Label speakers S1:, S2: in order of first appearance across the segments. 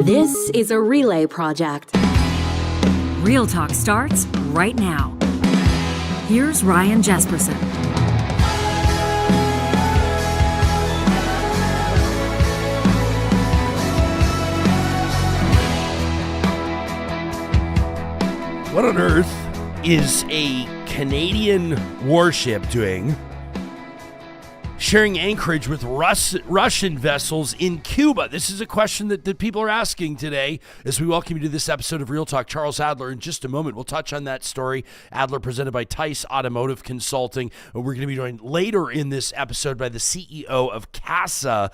S1: This is a relay project.
S2: Real Talk starts right now. Here's Ryan Jesperson.
S3: What on earth is a Canadian warship doing sharing anchorage with Russian vessels in Cuba? This is a question that people are asking today as we welcome you to this episode of Real Talk. Charles Adler, in just a moment, we'll touch on that story. Adler presented by Tice Automotive Consulting. We're going to be joined later in this episode by the CEO of CASA,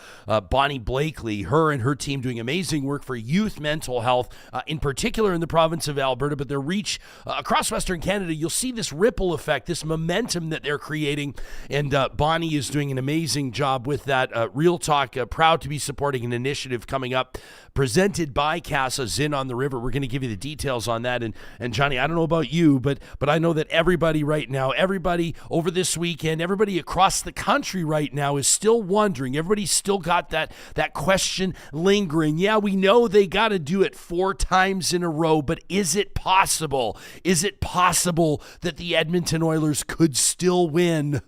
S3: Bonnie Blakley. Her and her team doing amazing work for youth mental health, in particular in the province of Alberta, but their reach across Western Canada. You'll see this ripple effect, this momentum that they're creating, and Bonnie is doing an amazing job with that. Real Talk, proud to be supporting an initiative coming up presented by CASA, Zinn on the River. We're going to give you the details on that. And Johnny, I don't know about you, but I know that everybody right now, everybody over this weekend, everybody across the country right now is still wondering. Everybody's still got that question lingering. Yeah, we know they got to do it 4 times in a row, but is it possible? Is it possible that the Edmonton Oilers could still win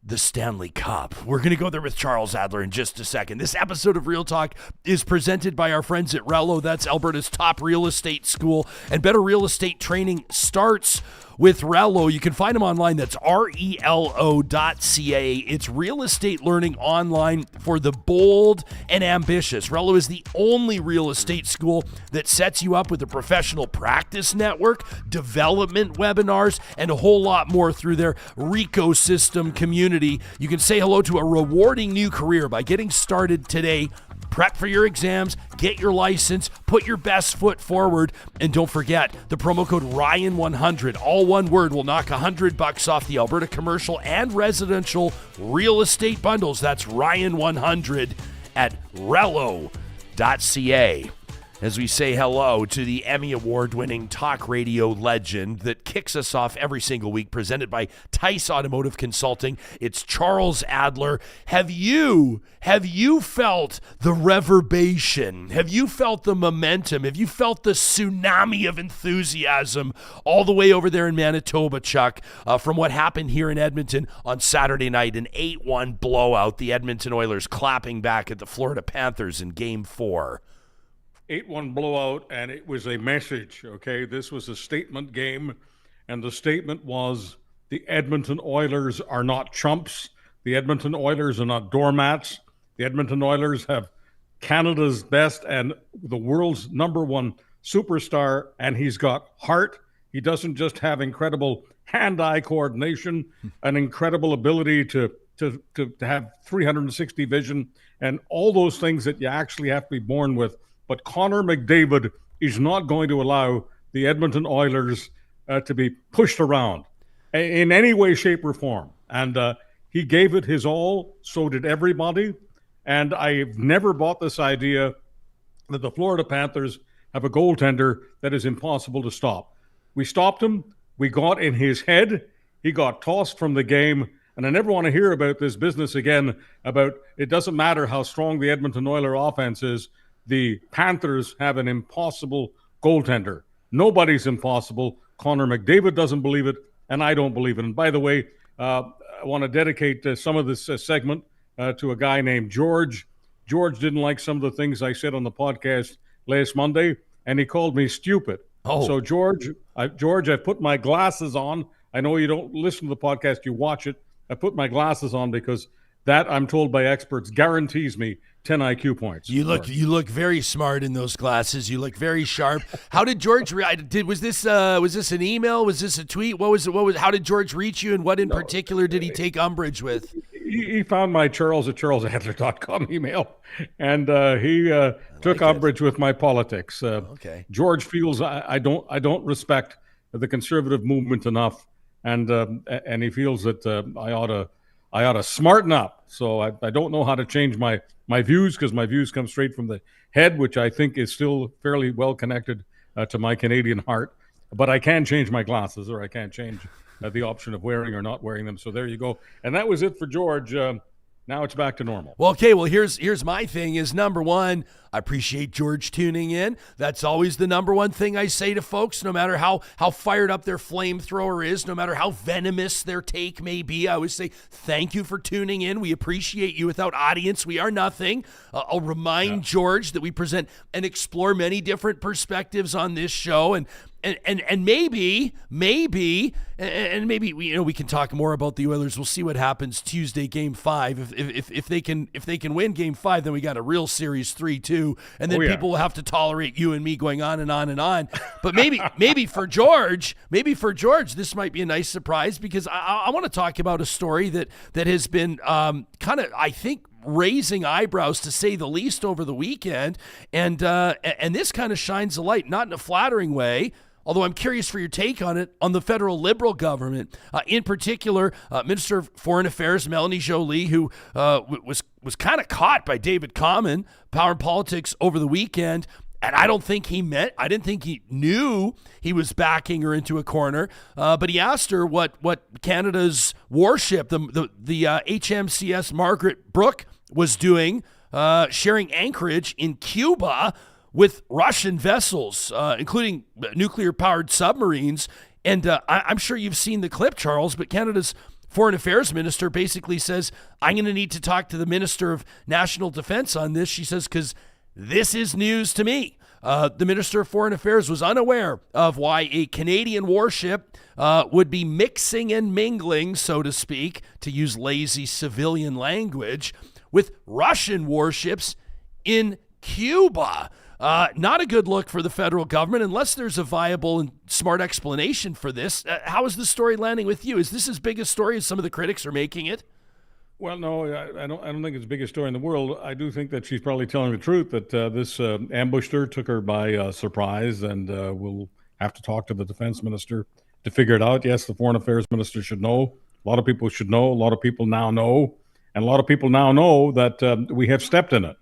S3: the Stanley Cup? We're going to go there with Charles Adler in just a second. This episode of Real Talk is presented by our friends at Rello. That's Alberta's top real estate school, and better real estate training starts with Rello. You can find them online. That's RELO.ca. It's real estate learning online for the bold and ambitious. Rello is the only real estate school that sets you up with a professional practice network, development webinars, and a whole lot more through their RECO system community. You can say hello to a rewarding new career by getting started today. Prep for your exams, get your license, put your best foot forward, and don't forget the promo code Ryan100, all one word, will knock $100 off the Alberta commercial and residential real estate bundles. That's Ryan100 at Rello.ca. As we say hello to the Emmy Award-winning talk radio legend that kicks us off every single week, presented by Tice Automotive Consulting. It's Charles Adler. Have you felt the reverberation? Have you felt the momentum? Have you felt the tsunami of enthusiasm all the way over there in Manitoba, Chuck, from what happened here in Edmonton on Saturday night, an 8-1 blowout, the Edmonton Oilers clapping back at the Florida Panthers in Game 4?
S4: 8-1 blowout, and it was a message, okay? This was a statement game, and the statement was the Edmonton Oilers are not chumps. The Edmonton Oilers are not doormats. The Edmonton Oilers have Canada's best and the world's #1 superstar, and he's got heart. He doesn't just have incredible hand-eye coordination, an incredible ability to have 360 vision, and all those things that you actually have to be born with. But Connor McDavid is not going to allow the Edmonton Oilers to be pushed around in any way, shape, or form. And he gave it his all. So did everybody. And I've never bought this idea that the Florida Panthers have a goaltender that is impossible to stop. We stopped him. We got in his head. He got tossed from the game. And I never want to hear about this business again about it doesn't matter how strong the Edmonton Oilers offense is. The Panthers have an impossible goaltender. Nobody's impossible. Connor McDavid doesn't believe it, and I don't believe it. And by the way, I want to dedicate some of this segment to a guy named George. George didn't like some of the things I said on the podcast last Monday, and he called me stupid.
S3: Oh.
S4: So, George, I put my glasses on. I know you don't listen to the podcast, you watch it. I put my glasses on because that, I'm told by experts, guarantees me 10 IQ points.
S3: You look very smart in those glasses. You look very sharp. How did George was this an email? Was this a tweet? How did George reach you, and what in particular did he take umbrage with?
S4: He found my Charles at charlesadler.com email, and he took umbrage with my politics.
S3: Okay.
S4: George feels I don't respect the conservative movement enough, and he feels that I ought to smarten up. So I don't know how to change my views, because my views come straight from the head, which I think is still fairly well connected to my Canadian heart. But I can change my glasses, or I can't change the option of wearing or not wearing them. So there you go. And that was it for George. Now it's back to normal.
S3: Well, okay. Well, here's my thing is, number one, I appreciate George tuning in. That's always the number one thing I say to folks, no matter how fired up their flamethrower is, no matter how venomous their take may be. I always say, thank you for tuning in. We appreciate you. Without audience, we are nothing. I'll remind George that we present and explore many different perspectives on this show, and maybe we can talk more about the Oilers. We'll see what happens Tuesday, Game 5. If they can win Game 5, then we got a real series 3-2, and then people will have to tolerate you and me going on and on and on. But maybe for George, this might be a nice surprise, because I want to talk about a story that has been kind of, I think, raising eyebrows, to say the least, over the weekend, and this kind of shines a light, not in a flattering way, although I'm curious for your take on it, on the federal Liberal government. In particular, Minister of Foreign Affairs Mélanie Joly, who was kind of caught by David Common, Power and Politics, over the weekend. And I didn't think he knew he was backing her into a corner. But he asked her what Canada's Warship, the HMCS Margaret Brooke, was doing, sharing anchorage in Cuba with Russian vessels, including nuclear-powered submarines. And I'm sure you've seen the clip, Charles, but Canada's Foreign Affairs Minister basically says, I'm going to need to talk to the Minister of National Defense on this. She says, because this is news to me. The Minister of Foreign Affairs was unaware of why a Canadian warship would be mixing and mingling, so to speak, to use lazy civilian language, with Russian warships in Cuba. Not a good look for the federal government unless there's a viable and smart explanation for this. How is the story landing with you? Is this as big a story as some of the critics are making it?
S4: Well, no, I don't think it's the biggest story in the world. I do think that she's probably telling the truth, that this ambushed her, took her by surprise, and we'll have to talk to the defense minister to figure it out. Yes, the foreign affairs minister should know. A lot of people should know. A lot of people now know. And a lot of people now know that we have stepped in it.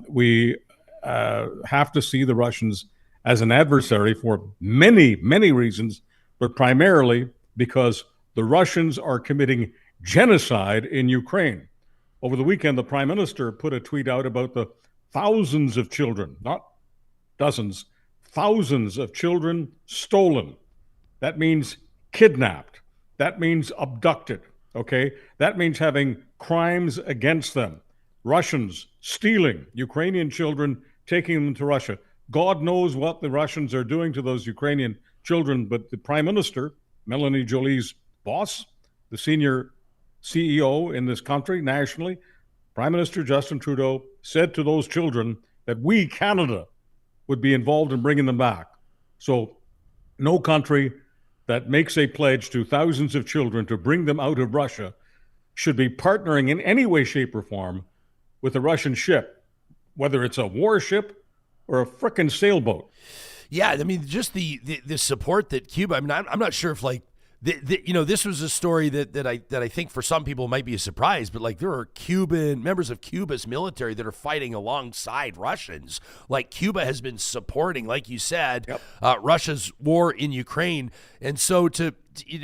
S4: We have to see the Russians as an adversary for many, many reasons, but primarily because the Russians are committing genocide in Ukraine. Over the weekend, the Prime Minister put a tweet out about the thousands of children, not dozens, thousands of children stolen. That means kidnapped. That means abducted, okay? That means having crimes against them. Russians stealing Ukrainian children, taking them to Russia. God knows what the Russians are doing to those Ukrainian children, but the Prime Minister, Mélanie Joly's boss, the senior CEO in this country nationally, Prime Minister Justin Trudeau, said to those children that we, Canada, would be involved in bringing them back. So no country that makes a pledge to thousands of children to bring them out of Russia should be partnering in any way, shape, or form with a Russian ship, whether it's a warship or a frickin' sailboat.
S3: Yeah, I mean, just the support that Cuba, I mean, I'm not sure if, like, this was a story that I think for some people might be a surprise, but like there are members of Cuba's military that are fighting alongside Russians. Like Cuba has been supporting, like you said, Russia's war in Ukraine, and so to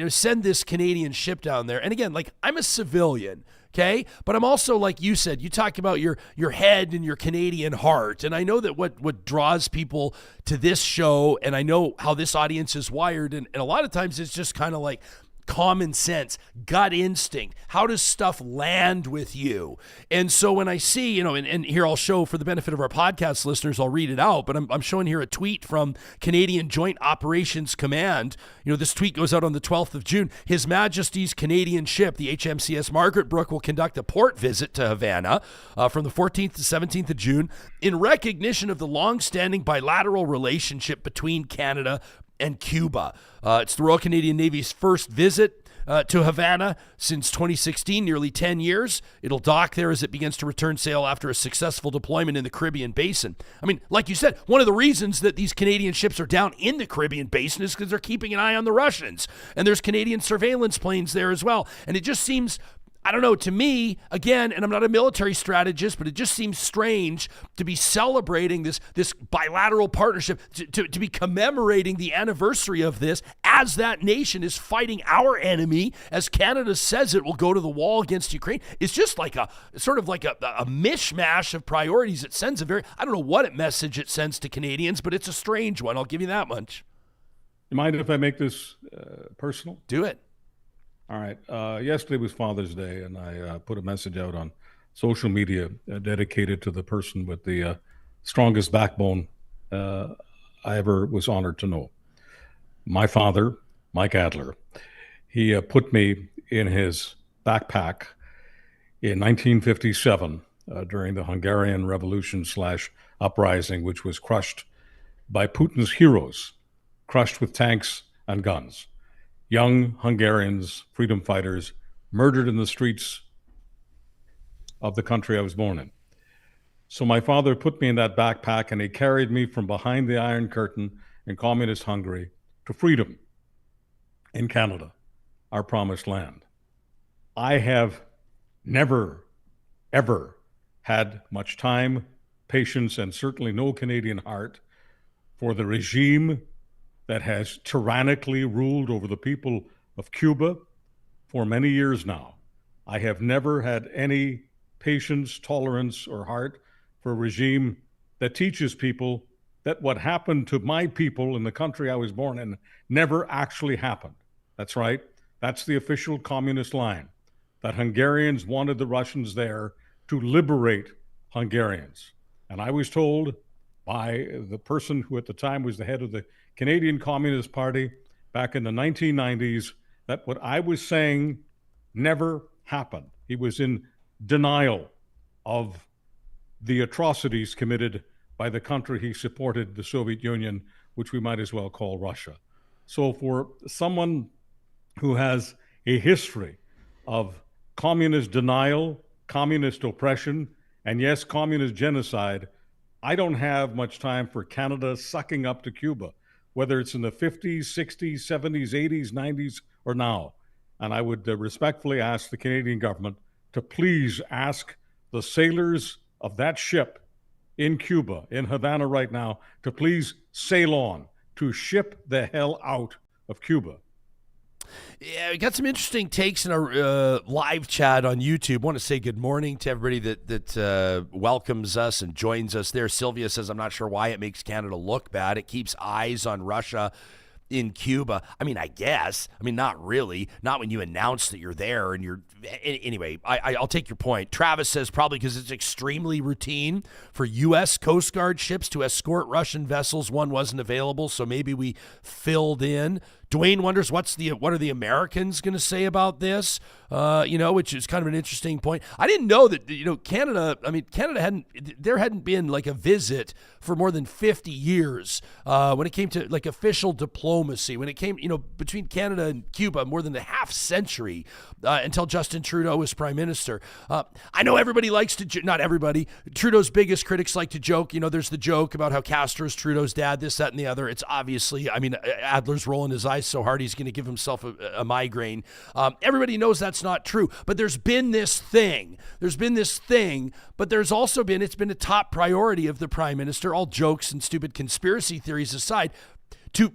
S3: send this Canadian ship down there. And again, like I'm a civilian. Okay, but I'm also, like you said, you talk about your head and your Canadian heart. And I know that what draws people to this show, and I know how this audience is wired, and a lot of times it's just kind of like common sense, gut instinct. How does stuff land with you? And so when I see, and here I'll show for the benefit of our podcast listeners, I'll read it out, but I'm showing here a tweet from Canadian Joint Operations Command. This tweet goes out on the 12th of June. His Majesty's Canadian ship, the HMCS Margaret Brooke, will conduct a port visit to Havana from the 14th to 17th of June in recognition of the long-standing bilateral relationship between Canada and Cuba. It's the Royal Canadian Navy's first visit to Havana since 2016, nearly 10 years. It'll dock there as it begins to return sail after a successful deployment in the Caribbean Basin. I mean, like you said, one of the reasons that these Canadian ships are down in the Caribbean Basin is because they're keeping an eye on the Russians. And there's Canadian surveillance planes there as well. And it just seems I don't know, to me, again, and I'm not a military strategist, but it just seems strange to be celebrating this bilateral partnership, to be commemorating the anniversary of this as that nation is fighting our enemy, as Canada says it will go to the wall against Ukraine. It's just like a mishmash of priorities. It sends I don't know what message it sends to Canadians, but it's a strange one. I'll give you that much.
S4: You mind if I make this personal?
S3: Do it.
S4: All right. Yesterday was Father's Day, and I put a message out on social media dedicated to the person with the strongest backbone I ever was honored to know. My father, Mike Adler, he put me in his backpack in 1957 during the Hungarian Revolution / uprising, which was crushed by Putin's heroes, crushed with tanks and guns. Young Hungarians, freedom fighters, murdered in the streets of the country I was born in. So my father put me in that backpack, and he carried me from behind the Iron Curtain in communist Hungary to freedom in Canada, our promised land. I have never, ever had much time, patience, and certainly no Canadian heart for the regime that has tyrannically ruled over the people of Cuba for many years now. I have never had any patience, tolerance, or heart for a regime that teaches people that what happened to my people in the country I was born in never actually happened. That's right. That's the official communist line, that Hungarians wanted the Russians there to liberate Hungarians. And I was told by the person who at the time was the head of the Canadian Communist Party back in the 1990s that what I was saying never happened. He was in denial of the atrocities committed by the country he supported, the Soviet Union, which we might as well call Russia. So for someone who has a history of communist denial, communist oppression, and yes, communist genocide, I don't have much time for Canada sucking up to Cuba, whether it's in the 50s, 60s, 70s, 80s, 90s, or now. And I would respectfully ask the Canadian government to please ask the sailors of that ship in Cuba, in Havana right now, to please sail on, to ship the hell out of Cuba.
S3: Yeah, we got some interesting takes in our live chat on YouTube. I want to say good morning to everybody that welcomes us and joins us there. Sylvia says, I'm not sure why it makes Canada look bad. It keeps eyes on Russia in Cuba. I mean, I guess. I mean, not really. Not when you announce that you're there and you're... Anyway, I'll take your point. Travis says probably because it's extremely routine for U.S. Coast Guard ships to escort Russian vessels. One wasn't available, so maybe we filled in. Dwayne wonders what are the Americans going to say about this, which is kind of an interesting point. I didn't know that, Canada hadn't been like a visit for more than 50 years when it came to like official diplomacy, when it came, between Canada and Cuba, more than a half century until Justin Trudeau was prime minister. I know everybody likes to, not everybody, Trudeau's biggest critics like to joke, there's the joke about how Castro's Trudeau's dad, this, that, and the other. It's obviously, Adler's rolling his eyes so hard he's going to give himself a migraine. Everybody knows that's not true, but there's been this thing, but there's also been, it's been a top priority of the prime minister, all jokes and stupid conspiracy theories aside, to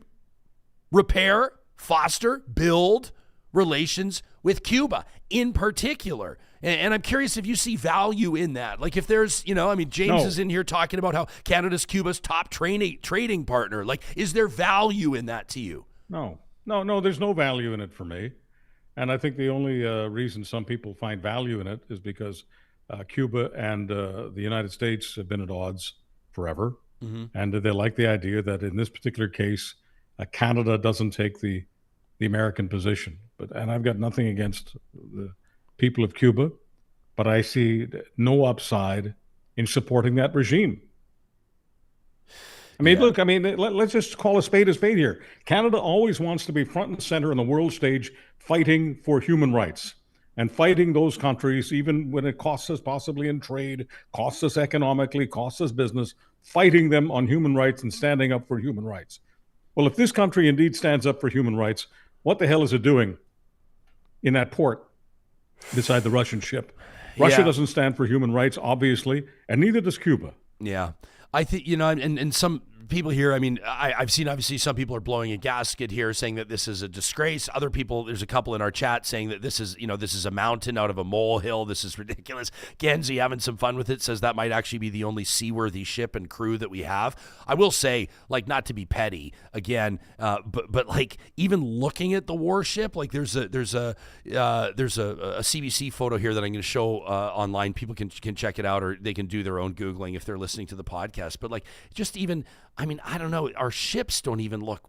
S3: repair, foster, build relations with Cuba in particular. And I'm curious if you see value in that. Like if there's, James is in here talking about how Canada's Cuba's top trading partner. Like, is there value in that to you?
S4: No, there's no value in it for me. And I think the only reason some people find value in it is because Cuba and the United States have been at odds forever. Mm-hmm. And they like the idea that in this particular case, Canada doesn't take the American position. And I've got nothing against the people of Cuba, but I see no upside in supporting that regime. Look, let's just call a spade here. Canada always wants to be front and center on the world stage, fighting for human rights and fighting those countries, even when it costs us possibly in trade, costs us economically, costs us business, fighting them on human rights and standing up for human rights. Well, if this country indeed stands up for human rights, what the hell is it doing in that port beside the Russian ship. Russia
S3: Yeah.
S4: doesn't stand for human rights, obviously, and neither does Cuba.
S3: Yeah. I think, and some people here, I mean, I've seen obviously some people are blowing a gasket here saying that this is a disgrace. Other people, there's a couple in our chat saying that this is a mountain out of a molehill. This is ridiculous. Genzi having some fun with it says that might actually be the only seaworthy ship and crew that we have. I will say, like, not to be petty again, but like even looking at the warship, like there's a CBC photo here that I'm going to show online. People can check it out, or they can do their own Googling if they're listening to the podcast. But like, just even, I mean, I don't know. Our ships don't even look.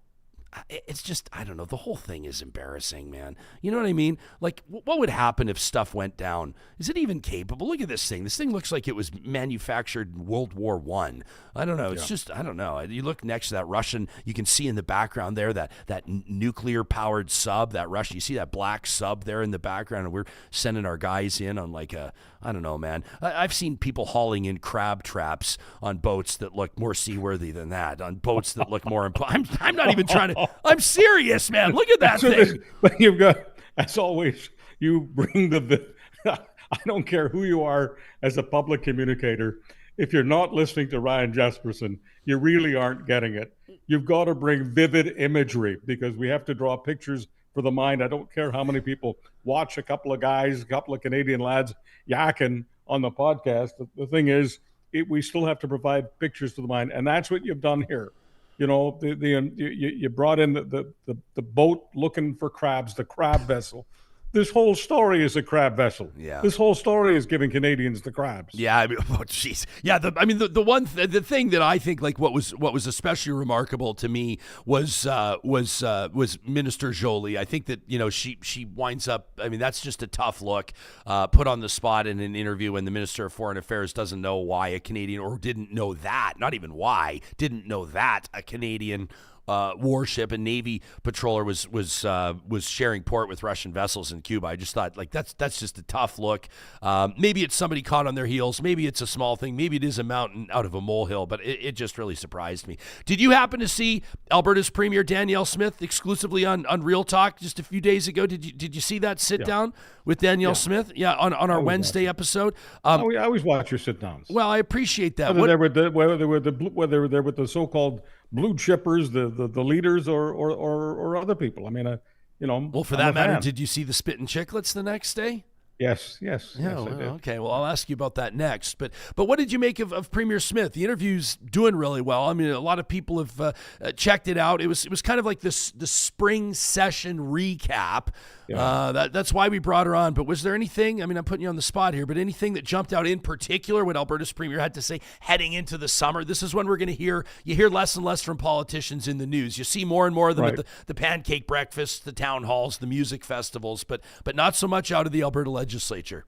S3: It's just, I don't know. The whole thing is embarrassing, man. You know what I mean? Like, what would happen if stuff went down? Is it even capable? Look at this thing. This thing looks like it was manufactured in World War I don't know. It's just, I don't know. You look next to that Russian, you can see in the background there that nuclear-powered sub, that Russian, you see that black sub there in the background, and we're sending our guys in on like a, I don't know, man. I've seen people hauling in crab traps on boats that look more seaworthy than that, on boats that look more, I'm not even trying to, I'm serious, man. Look at that thing.
S4: But you've got, as always, you bring I don't care who you are as a public communicator. If you're not listening to Ryan Jesperson, you really aren't getting it. You've got to bring vivid imagery because we have to draw pictures for the mind. I don't care how many people watch a couple of Canadian lads yakking on the podcast. The thing is, we still have to provide pictures to the mind, and that's what you've done here. You know, you brought in the boat looking for crabs, the crab vessel. This whole story is a crab vessel.
S3: Yeah.
S4: This whole story is giving Canadians the crabs.
S3: Yeah. I mean, oh, jeez. Yeah. The thing that I think like what was especially remarkable to me was Minister Joly. I think that she winds up. I mean, that's just a tough look, put on the spot in an interview when the Minister of Foreign Affairs doesn't know why a Canadian, or didn't know that, not even why, didn't know that a Canadian warship and Navy patroller was sharing port with Russian vessels in Cuba. I just thought, like, that's just a tough look. Maybe it's somebody caught on their heels. Maybe it's a small thing. Maybe it is a mountain out of a molehill, but it just really surprised me. Did you happen to see Alberta's Premier Danielle Smith exclusively on Real Talk just a few days ago? Did you see that sit down with Danielle Smith? Yeah, on our Wednesday episode.
S4: I always watch your sit downs.
S3: Well, I appreciate that.
S4: Whether they're with the so-called blue chippers, the leaders, or other people. I mean,
S3: Well, for that matter, did you see the Spittin' Chicklets the next day?
S4: Yes.
S3: Yeah,
S4: yes, I did.
S3: okay. Well, I'll ask you about that next. But what did you make of Premier Smith? The interview's doing really well. I mean, a lot of people have checked it out. It was kind of like the spring session recap. Yeah. That's why we brought her on. But was there anything? I mean, I'm putting you on the spot here, but anything that jumped out in particular what Alberta's Premier had to say heading into the summer? This is when we're going to hear less and less from politicians in the news. You see more and more of them at the pancake breakfasts, the town halls, the music festivals, but not so much out of the Alberta legislature.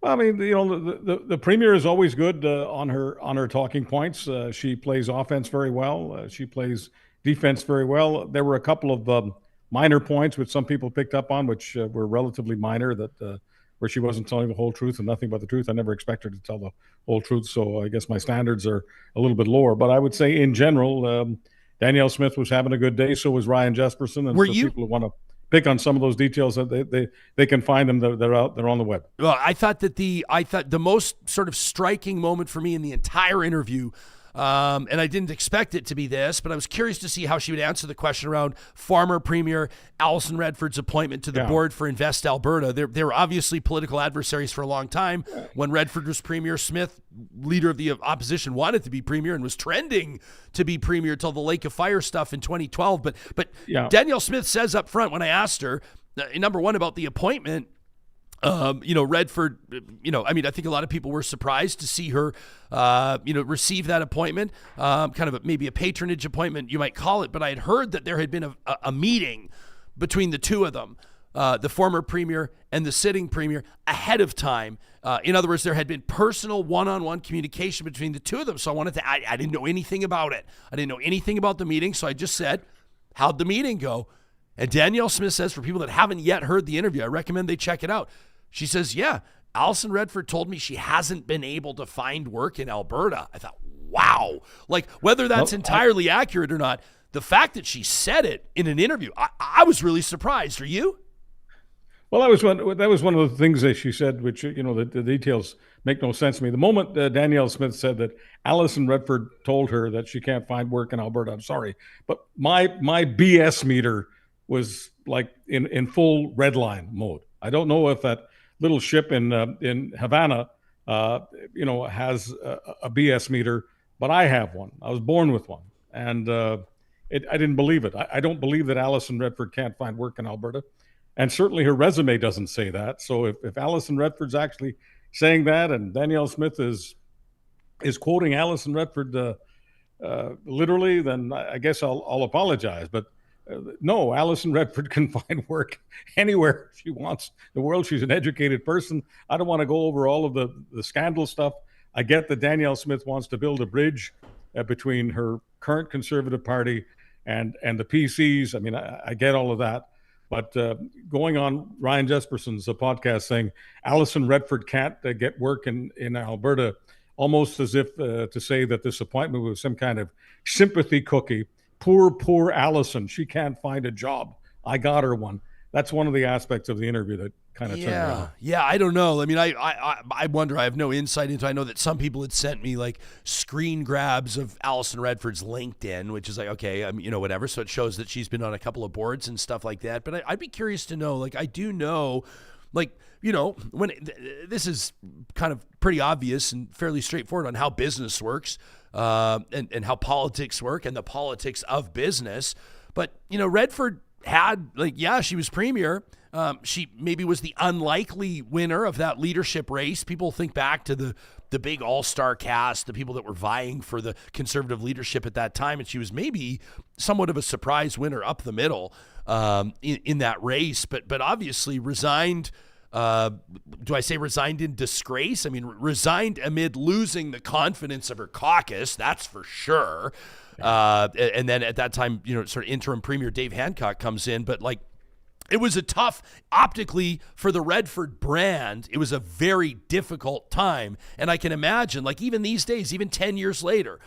S4: Well, I mean, the Premier is always good on her talking points. She plays offense very well. She plays defense very well. There were a couple of minor points which some people picked up on, which were relatively minor, that where she wasn't telling the whole truth and nothing but the truth. I never expect her to tell the whole truth, so I guess my standards are a little bit lower. But I would say in general, Danielle Smith was having a good day. So was Ryan Jesperson. And people who want to pick on some of those details, that they can find them. They're on the web.
S3: Well, I thought the most sort of striking moment for me in the entire interview. And I didn't expect it to be this, but I was curious to see how she would answer the question around former Premier Alison Redford's appointment to the board for Invest Alberta. They were obviously political adversaries for a long time. When Redford was Premier, Smith, leader of the opposition, wanted to be Premier and was trending to be Premier till the Lake of Fire stuff in 2012. But Danielle Smith says up front when I asked her, number one, about the appointment, Redford, I mean, I think a lot of people were surprised to see her, receive that appointment, kind of maybe a patronage appointment, you might call it. But I had heard that there had been a meeting between the two of them, the former Premier and the sitting Premier, ahead of time. In other words, there had been personal one-on-one communication between the two of them. So I didn't know anything about it. I didn't know anything about the meeting. So I just said, how'd the meeting go? And Danielle Smith says, for people that haven't yet heard the interview, I recommend they check it out. She says, Alison Redford told me she hasn't been able to find work in Alberta. I thought, wow. Like, whether that's entirely accurate or not, the fact that she said it in an interview, I was really surprised. Are you?
S4: Well, that was one of the things that she said, which, the details make no sense to me. The moment Danielle Smith said that Alison Redford told her that she can't find work in Alberta, I'm sorry, but my BS meter was like in full red line mode. I don't know if that little ship in Havana, has a BS meter, but I have one. I was born with one, and I didn't believe it. I don't believe that Alison Redford can't find work in Alberta. And certainly her resume doesn't say that. So if Alison Redford's actually saying that, and Danielle Smith is quoting Alison Redford literally, then I guess I'll apologize. But no, Alison Redford can find work anywhere she wants in the world. She's an educated person. I don't want to go over all of the scandal stuff. I get that Danielle Smith wants to build a bridge between her current Conservative Party and the PCs. I mean, I get all of that. But going on Ryan Jesperson's podcast saying Alison Redford can't get work in Alberta, almost as if to say that this appointment was some kind of sympathy cookie. Poor Alison. She can't find a job. I got her one. That's one of the aspects of the interview that kind of turned around.
S3: Yeah, I don't know. I mean, I wonder. I have no insight into. I know that some people had sent me like screen grabs of Alison Redford's LinkedIn, which is like, okay, whatever. So it shows that she's been on a couple of boards and stuff like that. But I'd be curious to know. Like, I do know, like, when this is kind of pretty obvious and fairly straightforward on how business works, and how politics work and the politics of business. But Redford had she was premier. She maybe was the unlikely winner of that leadership race. People think back to the big all-star cast, the people that were vying for the Conservative leadership at that time, and she was maybe somewhat of a surprise winner up the middle in that race, but obviously resigned. Do I say resigned in disgrace? I mean, resigned amid losing the confidence of her caucus, that's for sure. And then at that time, sort of interim premier Dave Hancock comes in, but it was a tough, optically, for the Redford brand, it was a very difficult time. And I can imagine, even these days, even 10 years later,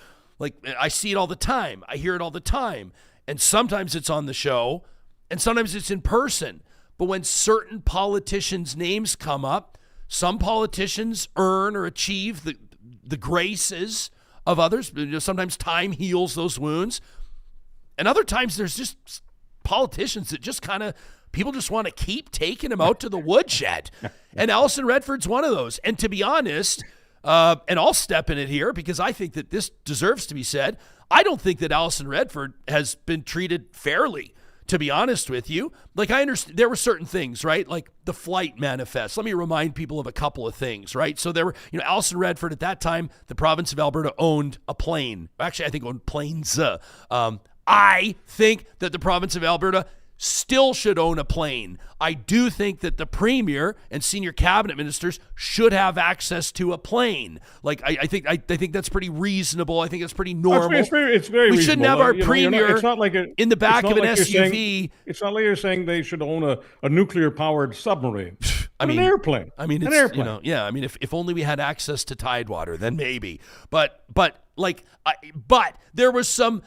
S3: I see it all the time. I hear it all the time. And sometimes it's on the show, and sometimes it's in person. But when certain politicians' names come up, some politicians earn or achieve the graces of others. Sometimes time heals those wounds. And other times there's just politicians that just kind of, people just want to keep taking them out to the woodshed. And Alison Redford's one of those. And to be honest, and I'll step in it here because I think that this deserves to be said, I don't think that Alison Redford has been treated fairly. To be honest with you, I understand there were certain things, right? Like the flight manifest. Let me remind people of a couple of things, right? So there were, Alison Redford at that time, the province of Alberta owned a plane. Actually, I think owned planes. I think that the province of Alberta still should own a plane. I do think that the premier and senior cabinet ministers should have access to a plane. I think that's pretty reasonable. I think that's pretty normal.
S4: It's very reasonable.
S3: We shouldn't have our premier in the back of an SUV.
S4: It's not like you're saying they should own a nuclear-powered submarine. An airplane.
S3: I mean, it's, an airplane. I mean, if only we had access to Tidewater, then maybe. But there was some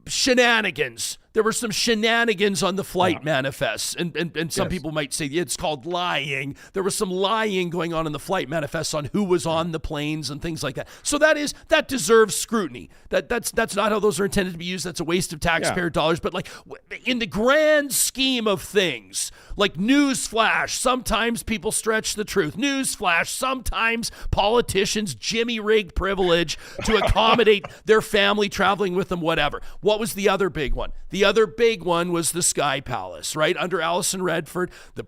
S3: shenanigans. There were some shenanigans on the flight manifests, and some people might say it's called lying. There was some lying going on in the flight manifests on who was on the planes and things like that. So that deserves scrutiny. That's not how those are intended to be used. That's a waste of taxpayer dollars. But in the grand scheme of things, newsflash, sometimes people stretch the truth. Newsflash, sometimes politicians jimmy rig privilege to accommodate their family traveling with them, whatever. What was the other big one? The other big one was the Sky Palace, right? Under Alison Redford, the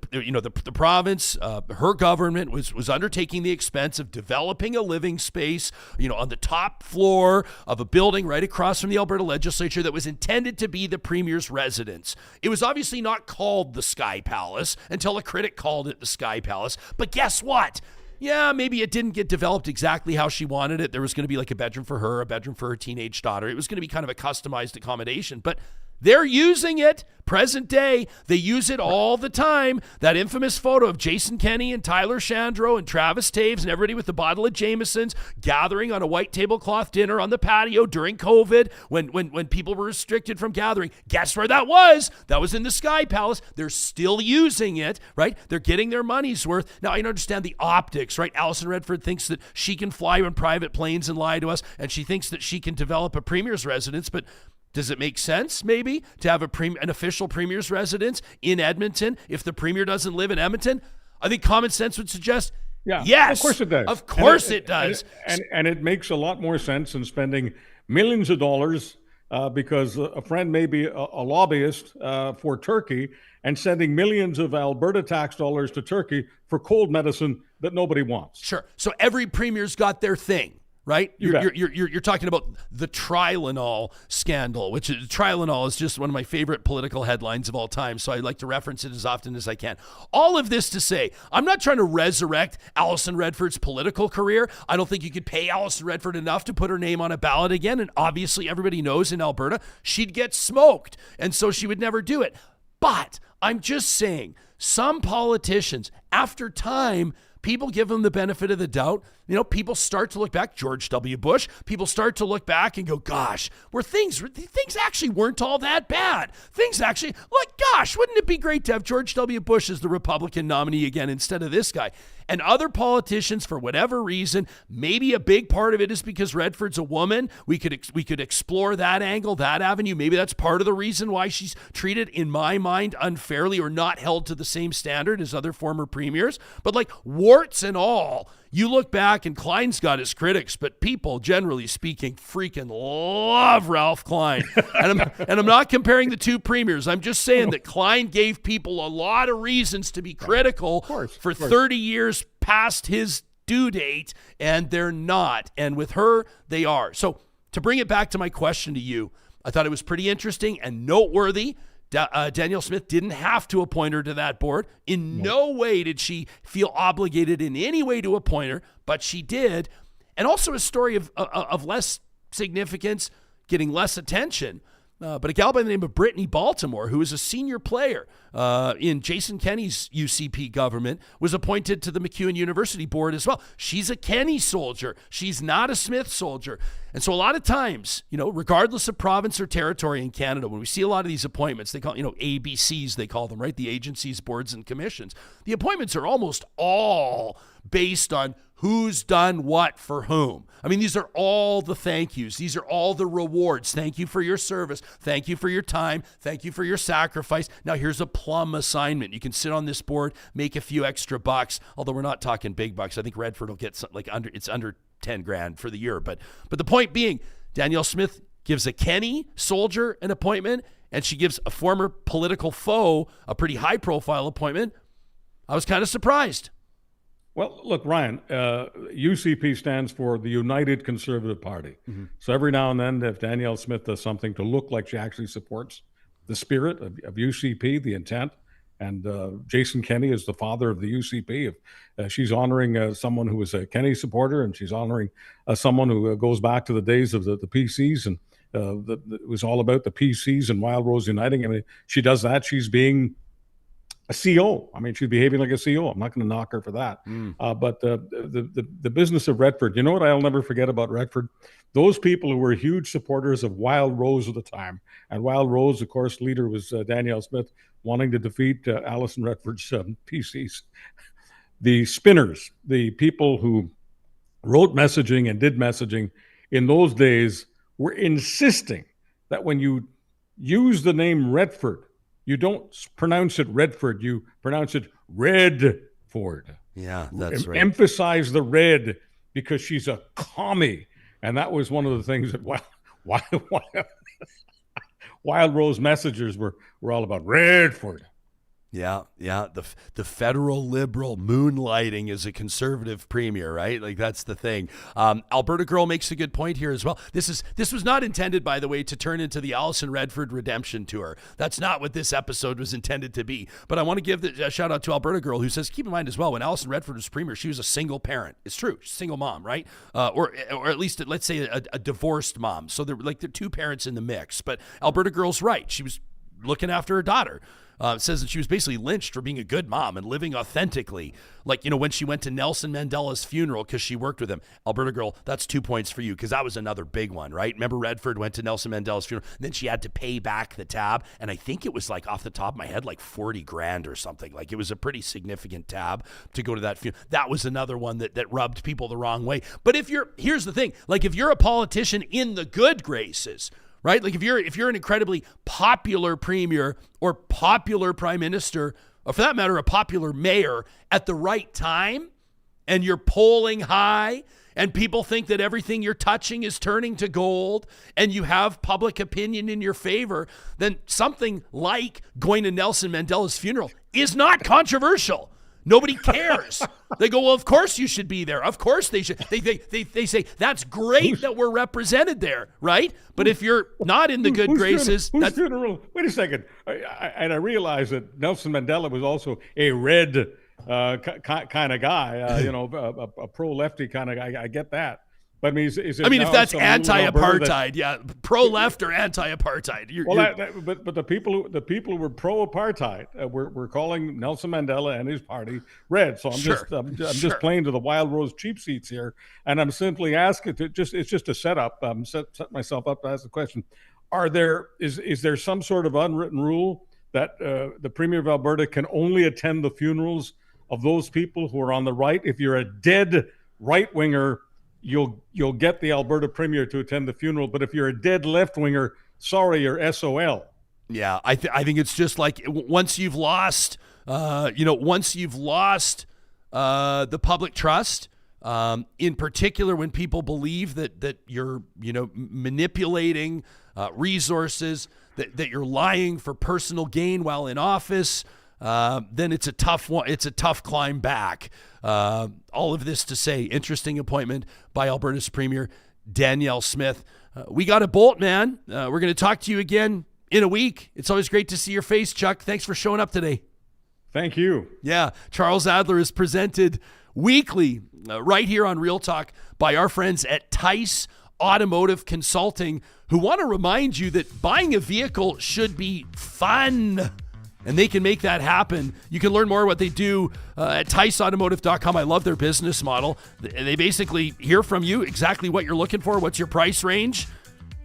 S3: province, her government was undertaking the expense of developing a living space, on the top floor of a building right across from the Alberta legislature that was intended to be the premier's residence. It was obviously not called the Sky Palace until a critic called it the Sky Palace. But guess what? Yeah, maybe it didn't get developed exactly how she wanted it. There was going to be a bedroom for her, a bedroom for her teenage daughter. It was going to be kind of a customized accommodation. But They're using it. Present day, they use it all the time. That infamous photo of Jason Kenney and Tyler Shandro and Travis Taves and everybody with the bottle of Jameson's gathering on a white tablecloth dinner on the patio during COVID when people were restricted from gathering. Guess where that was? That was in the Sky Palace. They're still using it, right? They're getting their money's worth. Now, I understand the optics, right? Alison Redford thinks that she can fly on private planes and lie to us, and she thinks that she can develop a premier's residence, but does it make sense, maybe, to have an official premier's residence in Edmonton if the premier doesn't live in Edmonton? I think common sense would suggest, yes.
S4: Of course it does.
S3: Of course it does.
S4: And it makes a lot more sense than spending millions of dollars because a friend may be a lobbyist for Turkey and sending millions of Alberta tax dollars to Turkey for cold medicine that nobody wants.
S3: Sure. So every premier's got their thing. Right? You're talking about the Tylenol scandal, which is, Tylenol is just one of my favorite political headlines of all time, so I like to reference it as often as I can. All of this to say, I'm not trying to resurrect Alison Redford's political career. I don't think you could pay Alison Redford enough to put her name on a ballot again, and obviously everybody knows in Alberta she'd get smoked, and so she would never do it. But I'm just saying, some politicians, after time, people give them the benefit of the doubt. You know, people start to look back, George W. Bush, people start to look back and go, gosh, things actually weren't all that bad. Things actually, look, gosh, wouldn't it be great to have George W. Bush as the Republican nominee again instead of this guy? And other politicians, for whatever reason, maybe a big part of it is because Redford's a woman. We could explore that angle, that avenue. Maybe that's part of the reason why she's treated, in my mind, unfairly or not held to the same standard as other former premiers. But like warts and all, you look back and Klein's got his critics, but people, generally speaking, freaking love Ralph Klein. And I'm not comparing the two premiers. I'm just saying that Klein gave people a lot of reasons to be critical for 30 years past his due date, and they're not. And with her, they are. So to bring it back to my question to you, I thought it was pretty interesting and noteworthy. Danielle Smith didn't have to appoint her to that board. In no way did she feel obligated in any way to appoint her, but she did. And also a story of less significance, getting less attention. But a gal by the name of Brittany Baltimore, who is a senior player in Jason Kenney's UCP government, was appointed to the MacEwan University board as well. She's a Kenney soldier. She's not a Smith soldier. And so a lot of times, you know, regardless of province or territory in Canada, when we see a lot of these appointments, they call, you know, ABCs, they call them, right? The agencies, boards, and commissions. The appointments are almost all based on who's done what for whom. I mean, these are all the thank yous. These are all the rewards. Thank you for your service. Thank you for your time. Thank you for your sacrifice. Now here's a plum assignment. You can sit on this board, make a few extra bucks, although we're not talking big bucks. I think Redford will get under 10 grand for the year. But the point being, Danielle Smith gives a Kenney soldier an appointment, and she gives a former political foe a pretty high profile appointment. I was kind of surprised.
S4: Well, look, Ryan, UCP stands for the United Conservative Party. Mm-hmm. So every now and then, if Danielle Smith does something to look like she actually supports the spirit of UCP, the intent, and Jason Kenney is the father of the UCP. If she's honoring someone who was a Kenney supporter, and she's honoring someone who goes back to the days of the PCs, and it was all about the PCs and Wild Rose Uniting. I mean, she does that. She's being a CO. I mean, she's behaving like a CO. I'm not going to knock her for that. But the business of Redford, you know what I'll never forget about Redford? Those people who were huge supporters of Wild Rose at the time. And Wild Rose, of course, leader was Danielle Smith, wanting to defeat Alison Redford's PCs. The spinners, the people who wrote messaging and did messaging in those days, were insisting that when you use the name Redford, you don't pronounce it Redford, you pronounce it Redford.
S3: Yeah, that's right.
S4: Emphasize the red because she's a commie. And that was one of the things that Wild Rose messengers were all about. Redford.
S3: Yeah. The federal liberal moonlighting as a conservative premier, right? Like, that's the thing. Alberta Girl makes a good point here as well. This was not intended, by the way, to turn into the Alison Redford redemption tour. That's not what this episode was intended to be. But I want to give a shout out to Alberta Girl, who says, keep in mind as well, when Alison Redford was premier, she was a single parent. It's true, single mom, right? Or at least, let's say, a divorced mom. So there are two parents in the mix. But Alberta Girl's right. She was looking after her daughter. Says that she was basically lynched for being a good mom and living authentically. Like, when she went to Nelson Mandela's funeral because she worked with him. Alberta Girl, that's 2 points for you, because that was another big one, right? Remember, Redford went to Nelson Mandela's funeral, and then she had to pay back the tab. And I think it was, like, off the top of my head, like $40,000 or something. Like, it was a pretty significant tab to go to that funeral. That was another one that rubbed people the wrong way. But here's the thing, like, if you're a politician in the good graces, right? Like, if you're an incredibly popular premier or popular prime minister, or for that matter, a popular mayor at the right time, and you're polling high, and people think that everything you're touching is turning to gold, and you have public opinion in your favor, then something like going to Nelson Mandela's funeral is not controversial. Nobody cares. They go, well, of course you should be there. Of course they should. They say, that's great that we're represented there, right? But if you're not in the good graces...
S4: Whose funeral? Wait a second. I realize that Nelson Mandela was also a red kind of guy, a pro-lefty kind of guy. I get that. But I mean,
S3: if that's anti-apartheid, yeah, pro-left or anti-apartheid.
S4: But the people who were pro-apartheid were calling Nelson Mandela and his party red. So I'm just playing to the Wild Rose cheap seats here, and I'm simply asking it's just a setup. Set myself up to ask the question: is there some sort of unwritten rule that the Premier of Alberta can only attend the funerals of those people who are on the right? If you're a dead right-winger, you'll get the Alberta Premier to attend the funeral, but if you're a dead left-winger, sorry, you're SOL.
S3: Yeah, I think it's just like once you've lost, the public trust, in particular when people believe that you're, manipulating resources, that you're lying for personal gain while in office, then it's a tough one. It's a tough climb back. All of this to say, interesting appointment by Alberta's Premier Danielle Smith. We got a bolt, man. We're going to talk to you again in a week. It's always great to see your face, Chuck. Thanks for showing up today.
S4: Thank you.
S3: Yeah, Charles Adler is presented weekly right here on Real Talk by our friends at Tice Automotive Consulting, who want to remind you that buying a vehicle should be fun. And they can make that happen. You can learn more what they do at ticeautomotive.com. I love their business model. They basically hear from you exactly what you're looking for, what's your price range,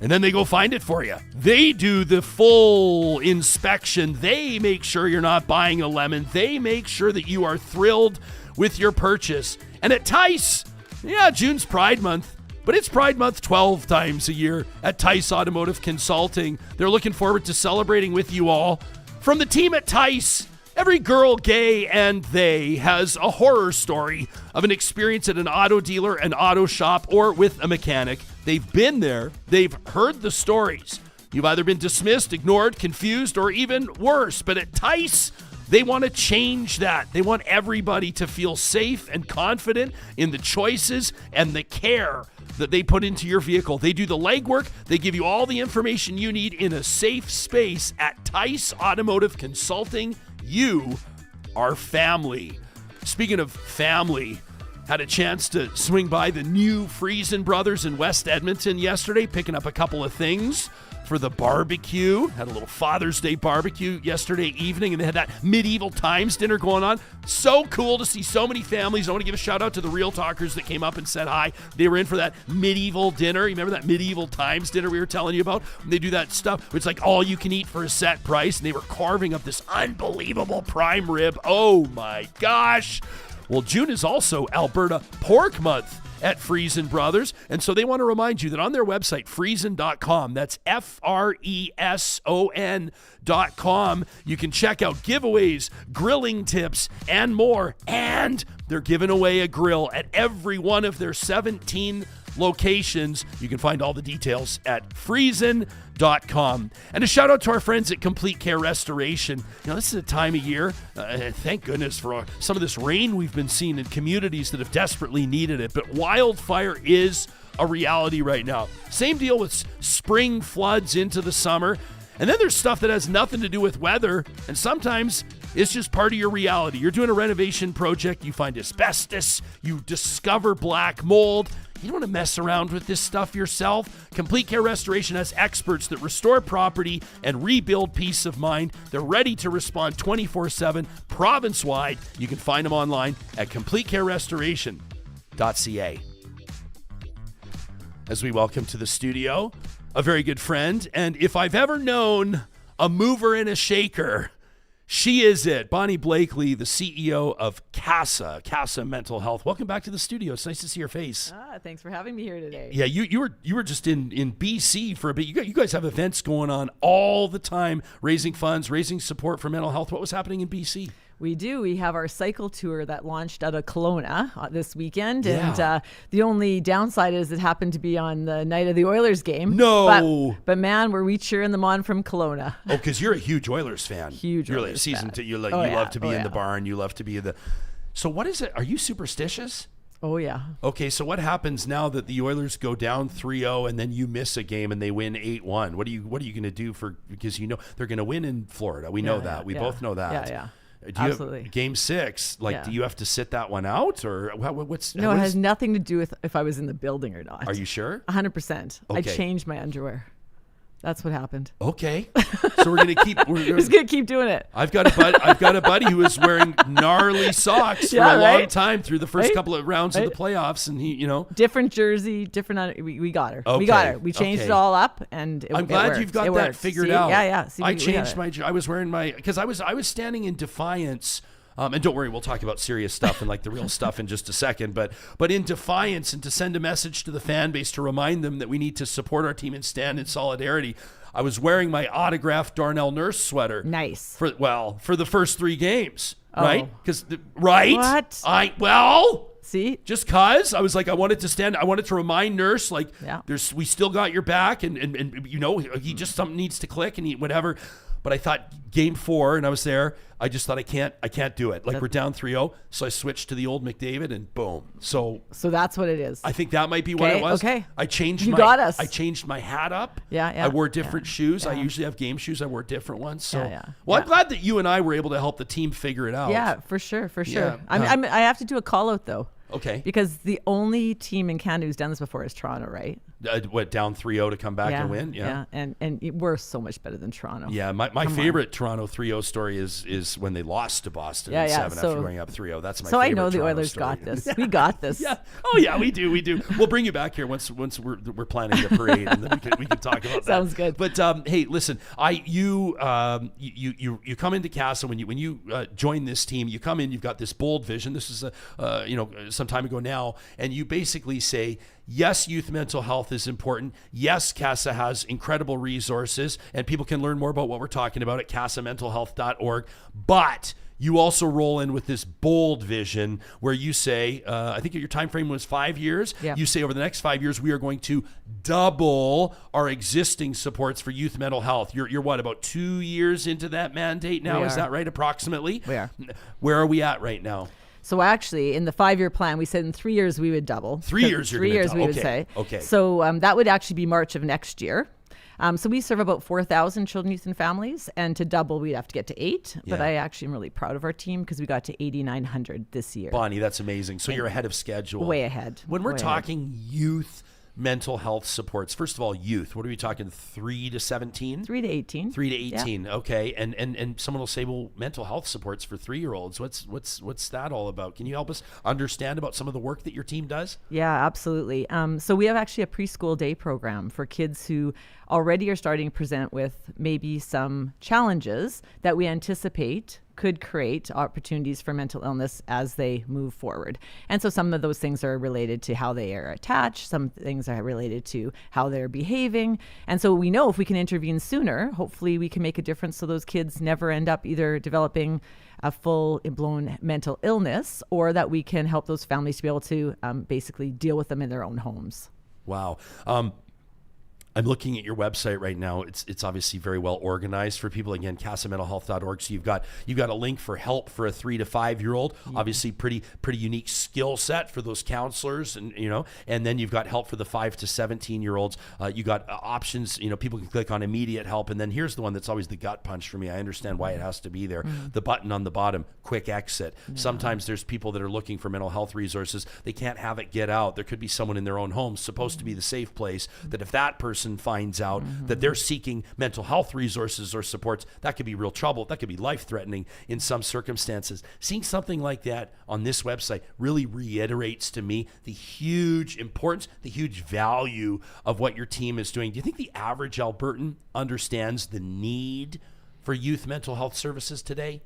S3: and then they go find it for you. They do the full inspection. They make sure you're not buying a lemon. They make sure that you are thrilled with your purchase. And at Tice, June's Pride Month, but it's Pride Month 12 times a year at Tice Automotive Consulting. They're looking forward to celebrating with you all. From the team at Tice, every girl, gay, and they has a horror story of an experience at an auto dealer, an auto shop, or with a mechanic. They've been there. They've heard the stories. You've either been dismissed, ignored, confused, or even worse. But at Tice, they want to change that. They want everybody to feel safe and confident in the choices and the care that they put into your vehicle. They do the legwork. They give you all the information you need in a safe space at Tice Automotive Consulting. You are family. Speaking of family, had a chance to swing by the new Friesen Brothers in West Edmonton yesterday, picking up a couple of things for the barbecue. Had a little Father's Day barbecue yesterday evening, and they had that medieval times dinner going on. So cool to see so many families. I want to give a shout out to the Real Talkers that came up and said hi. They were in for that medieval dinner. You remember that medieval times dinner we were telling you about? And they do that stuff. It's like all you can eat for a set price, and they were carving up this unbelievable prime rib. Oh my gosh. Well, June is also Alberta Pork Month at Friesen Brothers, and so they want to remind you that on their website, friesen.com, that's FRESON.com, you can check out giveaways, grilling tips, and more, and they're giving away a grill at every one of their 17 locations. You can find all the details at friesen.com. And a shout out to our friends at Complete Care Restoration. This is a time of year, thank goodness for some of this rain we've been seeing in communities that have desperately needed it. But wildfire is a reality right now. Same deal with spring floods into the summer. And then there's stuff that has nothing to do with weather, and sometimes it's just part of your reality. You're doing a renovation project, you find asbestos, you discover black mold. You don't want to mess around with this stuff yourself. Complete Care Restoration has experts that restore property and rebuild peace of mind. They're ready to respond 24/7, province-wide. You can find them online at completecarerestoration.ca. As we welcome to the studio a very good friend, and if I've ever known a mover and a shaker, she is it. Bonnie Blakley, the CEO of CASA Mental Health. Welcome back to the studio. It's nice to see your face.
S5: Thanks for having me here today.
S3: Yeah, you were just in BC for a bit. You guys have events going on all the time, raising funds, raising support for mental health. What was happening in BC?
S5: We do. We have our cycle tour that launched out of Kelowna this weekend.
S3: Yeah.
S5: And the only downside is it happened to be on the night of the Oilers game.
S3: No.
S5: But man, were we cheering them on from Kelowna.
S3: Oh, because you're a huge Oilers fan.
S5: Huge
S3: You're
S5: Oilers
S3: like season
S5: fan.
S3: two. You
S5: Oh,
S3: love to be in
S5: yeah.
S3: the barn. You love to be in the... So what is it? Are you superstitious?
S5: Oh, yeah.
S3: Okay, so what happens now that the Oilers go down 3-0 and then you miss a game and they win 8-1? What are you going to do because they're going to win in Florida? We know that. We both know that.
S5: Yeah.
S3: Do you
S5: Absolutely.
S3: have Game 6,
S5: Yeah.
S3: do you have to sit that one out, or what's?
S5: No, it has nothing to do with if I was in the building or not.
S3: Are you sure?
S5: 100%. I
S3: Okay.
S5: changed my underwear. That's what happened.
S3: Okay, so we're gonna keep.
S5: We're just gonna keep doing it.
S3: I've got a buddy who was wearing gnarly socks for a long time through the first couple of rounds of the playoffs, and he,
S5: Different jersey, different. We got her.
S3: Okay.
S5: We got her. We changed
S3: Okay.
S5: it all up, and
S3: I'm glad you've got that
S5: worked.
S3: figured
S5: See?
S3: out.
S5: Yeah. See,
S3: I
S5: we got
S3: changed
S5: it.
S3: I was wearing because I was standing in defiance. And don't worry, we'll talk about serious stuff and the real stuff in just a second. But in defiance, and to send a message to the fan base to remind them that we need to support our team and stand in solidarity, I was wearing my autographed Darnell Nurse sweater.
S5: Nice.
S3: For the first 3 games, right?
S5: Oh.
S3: Right?
S5: What? See?
S3: Just cause I was like, I wanted to remind Nurse,
S5: Yeah.
S3: we still got your back, and he just something needs to click and whatever. But I thought game 4, and I was there. I just thought I can't do it. We're down 3-0, so I switched to the old McDavid, and boom. So
S5: that's what it is.
S3: I think that might be what it was.
S5: Okay.
S3: I changed
S5: got us.
S3: I changed my hat up.
S5: Yeah.
S3: I wore different shoes. I
S5: Yeah.
S3: usually have game shoes. I wore different ones. So
S5: Yeah.
S3: I'm glad that you and I were able to help the team figure it out.
S5: Yeah, for sure.
S3: Yeah.
S5: I have to do a call out though.
S3: Okay.
S5: Because the only team in Canada who's done this before is Toronto, right?
S3: Down 3-0 to come back and win?
S5: Yeah. And we're so much better than Toronto.
S3: Yeah, my favorite Toronto 3-0 story is when they lost to Boston in 7 after going up 3-0. That's my favorite.
S5: So I know the
S3: Toronto
S5: Oilers
S3: story.
S5: got this. We got this.
S3: Yeah. Oh yeah, we do. We'll bring you back here once we're planning the parade, and then we can talk about that.
S5: Sounds good.
S3: But hey, listen, you come into CASA when you join this team. You come in, you've got this bold vision. This is some time ago now, and you basically say, yes, youth mental health is important. Yes, CASA has incredible resources, and people can learn more about what we're talking about at casamentalhealth.org. But you also roll in with this bold vision where you say, I think your time frame was 5 years.
S5: Yeah.
S3: You say over the next 5 years, we are going to double our existing supports for youth mental health. You're what, about 2 years into that mandate now? Is that right, approximately?
S5: We are.
S3: Where are we at right now?
S5: So actually, in the 5-year plan, we said in 3 years we would double.
S3: 3 years you're
S5: 3
S3: gonna
S5: years
S3: double.
S5: we would
S3: Okay.
S5: say.
S3: Okay.
S5: So that would actually be March of next year. So we serve about 4,000 children, youth, and families. And to double, we'd have to get to 8. But
S3: Yeah.
S5: I actually am really proud of our team because we got to 8,900 this year.
S3: Bonnie, that's amazing. So you're ahead of schedule.
S5: Way ahead.
S3: When we're
S5: Way
S3: talking youth mental health supports, first of all, youth, what are we talking, 3 to 17?
S5: 3 to 18.
S3: 3 to 18, okay. And someone will say, well, mental health supports for 3-year-olds. What's that all about? Can you help us understand about some of the work that your team does?
S5: Yeah, absolutely. So we have actually a preschool day program for kids who already are starting to present with maybe some challenges that we anticipate could create opportunities for mental illness as they move forward. And so some of those things are related to how they are attached. Some things are related to how they're behaving. And so we know if we can intervene sooner, hopefully we can make a difference so those kids never end up either developing a full-blown mental illness, or that we can help those families to be able to basically deal with them in their own homes.
S3: Wow. I'm looking at your website right now. It's obviously very well organized for people. Again, casamentalhealth.org. So you've got a link for help for a 3 to 5 year old. Obviously, pretty unique skill set for those counselors, and and then you've got help for the 5 to 17 year olds. You got options. People can click on immediate help, and then here's the one that's always the gut punch for me. I understand why it has to be there. The button on the bottom, quick exit. Sometimes there's people that are looking for mental health resources. They can't have it get out. There could be someone in their own home, supposed to be the safe place, that if that person finds out that they're seeking mental health resources or supports, that could be real trouble. That could be life-threatening in some circumstances. Seeing something like that on this website really reiterates to me the huge importance, the huge value of what your team is doing. Do you think the average Albertan understands the need for youth mental health services today?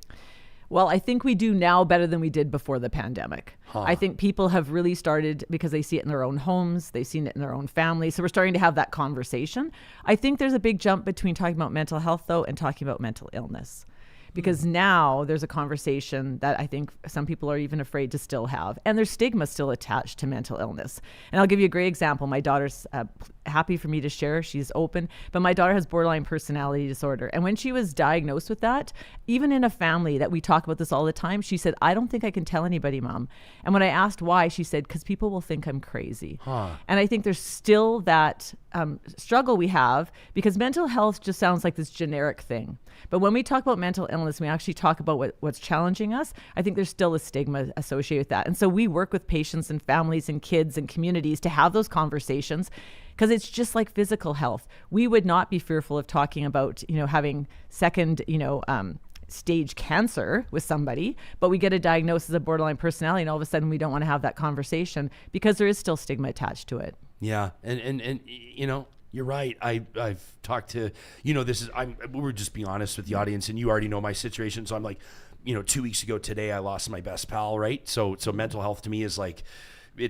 S5: Well, I think we do now better than we did before the pandemic. I think people have really started, because they see it in their own homes, they've seen it in their own families. So we're starting to have that conversation. I think there's a big jump between talking about mental health, though, and talking about mental illness. Because now there's a conversation that I think some people are even afraid to still have. And there's stigma still attached to mental illness. And I'll give you a great example. My daughter's happy for me to share. She's open. But my daughter has borderline personality disorder. And when she was diagnosed with that, even in a family that we talk about this all the time, she said, "I don't think I can tell anybody, Mom." And when I asked why, she said, "Because people will think I'm crazy." And I think there's still that struggle we have, because mental health just sounds like this generic thing. But when we talk about mental illness, we actually talk about what's challenging us. I think there's still a stigma associated with that. And so we work with patients and families and kids and communities to have those conversations, because it's just like physical health. We would not be fearful of talking about, having second, stage cancer with somebody, but we get a diagnosis of borderline personality, and all of a sudden we don't want to have that conversation because there is still stigma attached to it.
S3: Yeah. And you're right. I've talked to, we're just being honest with the audience, and you already know my situation. So I'm like, 2 weeks ago today, I lost my best pal, right? So mental health to me is like, we're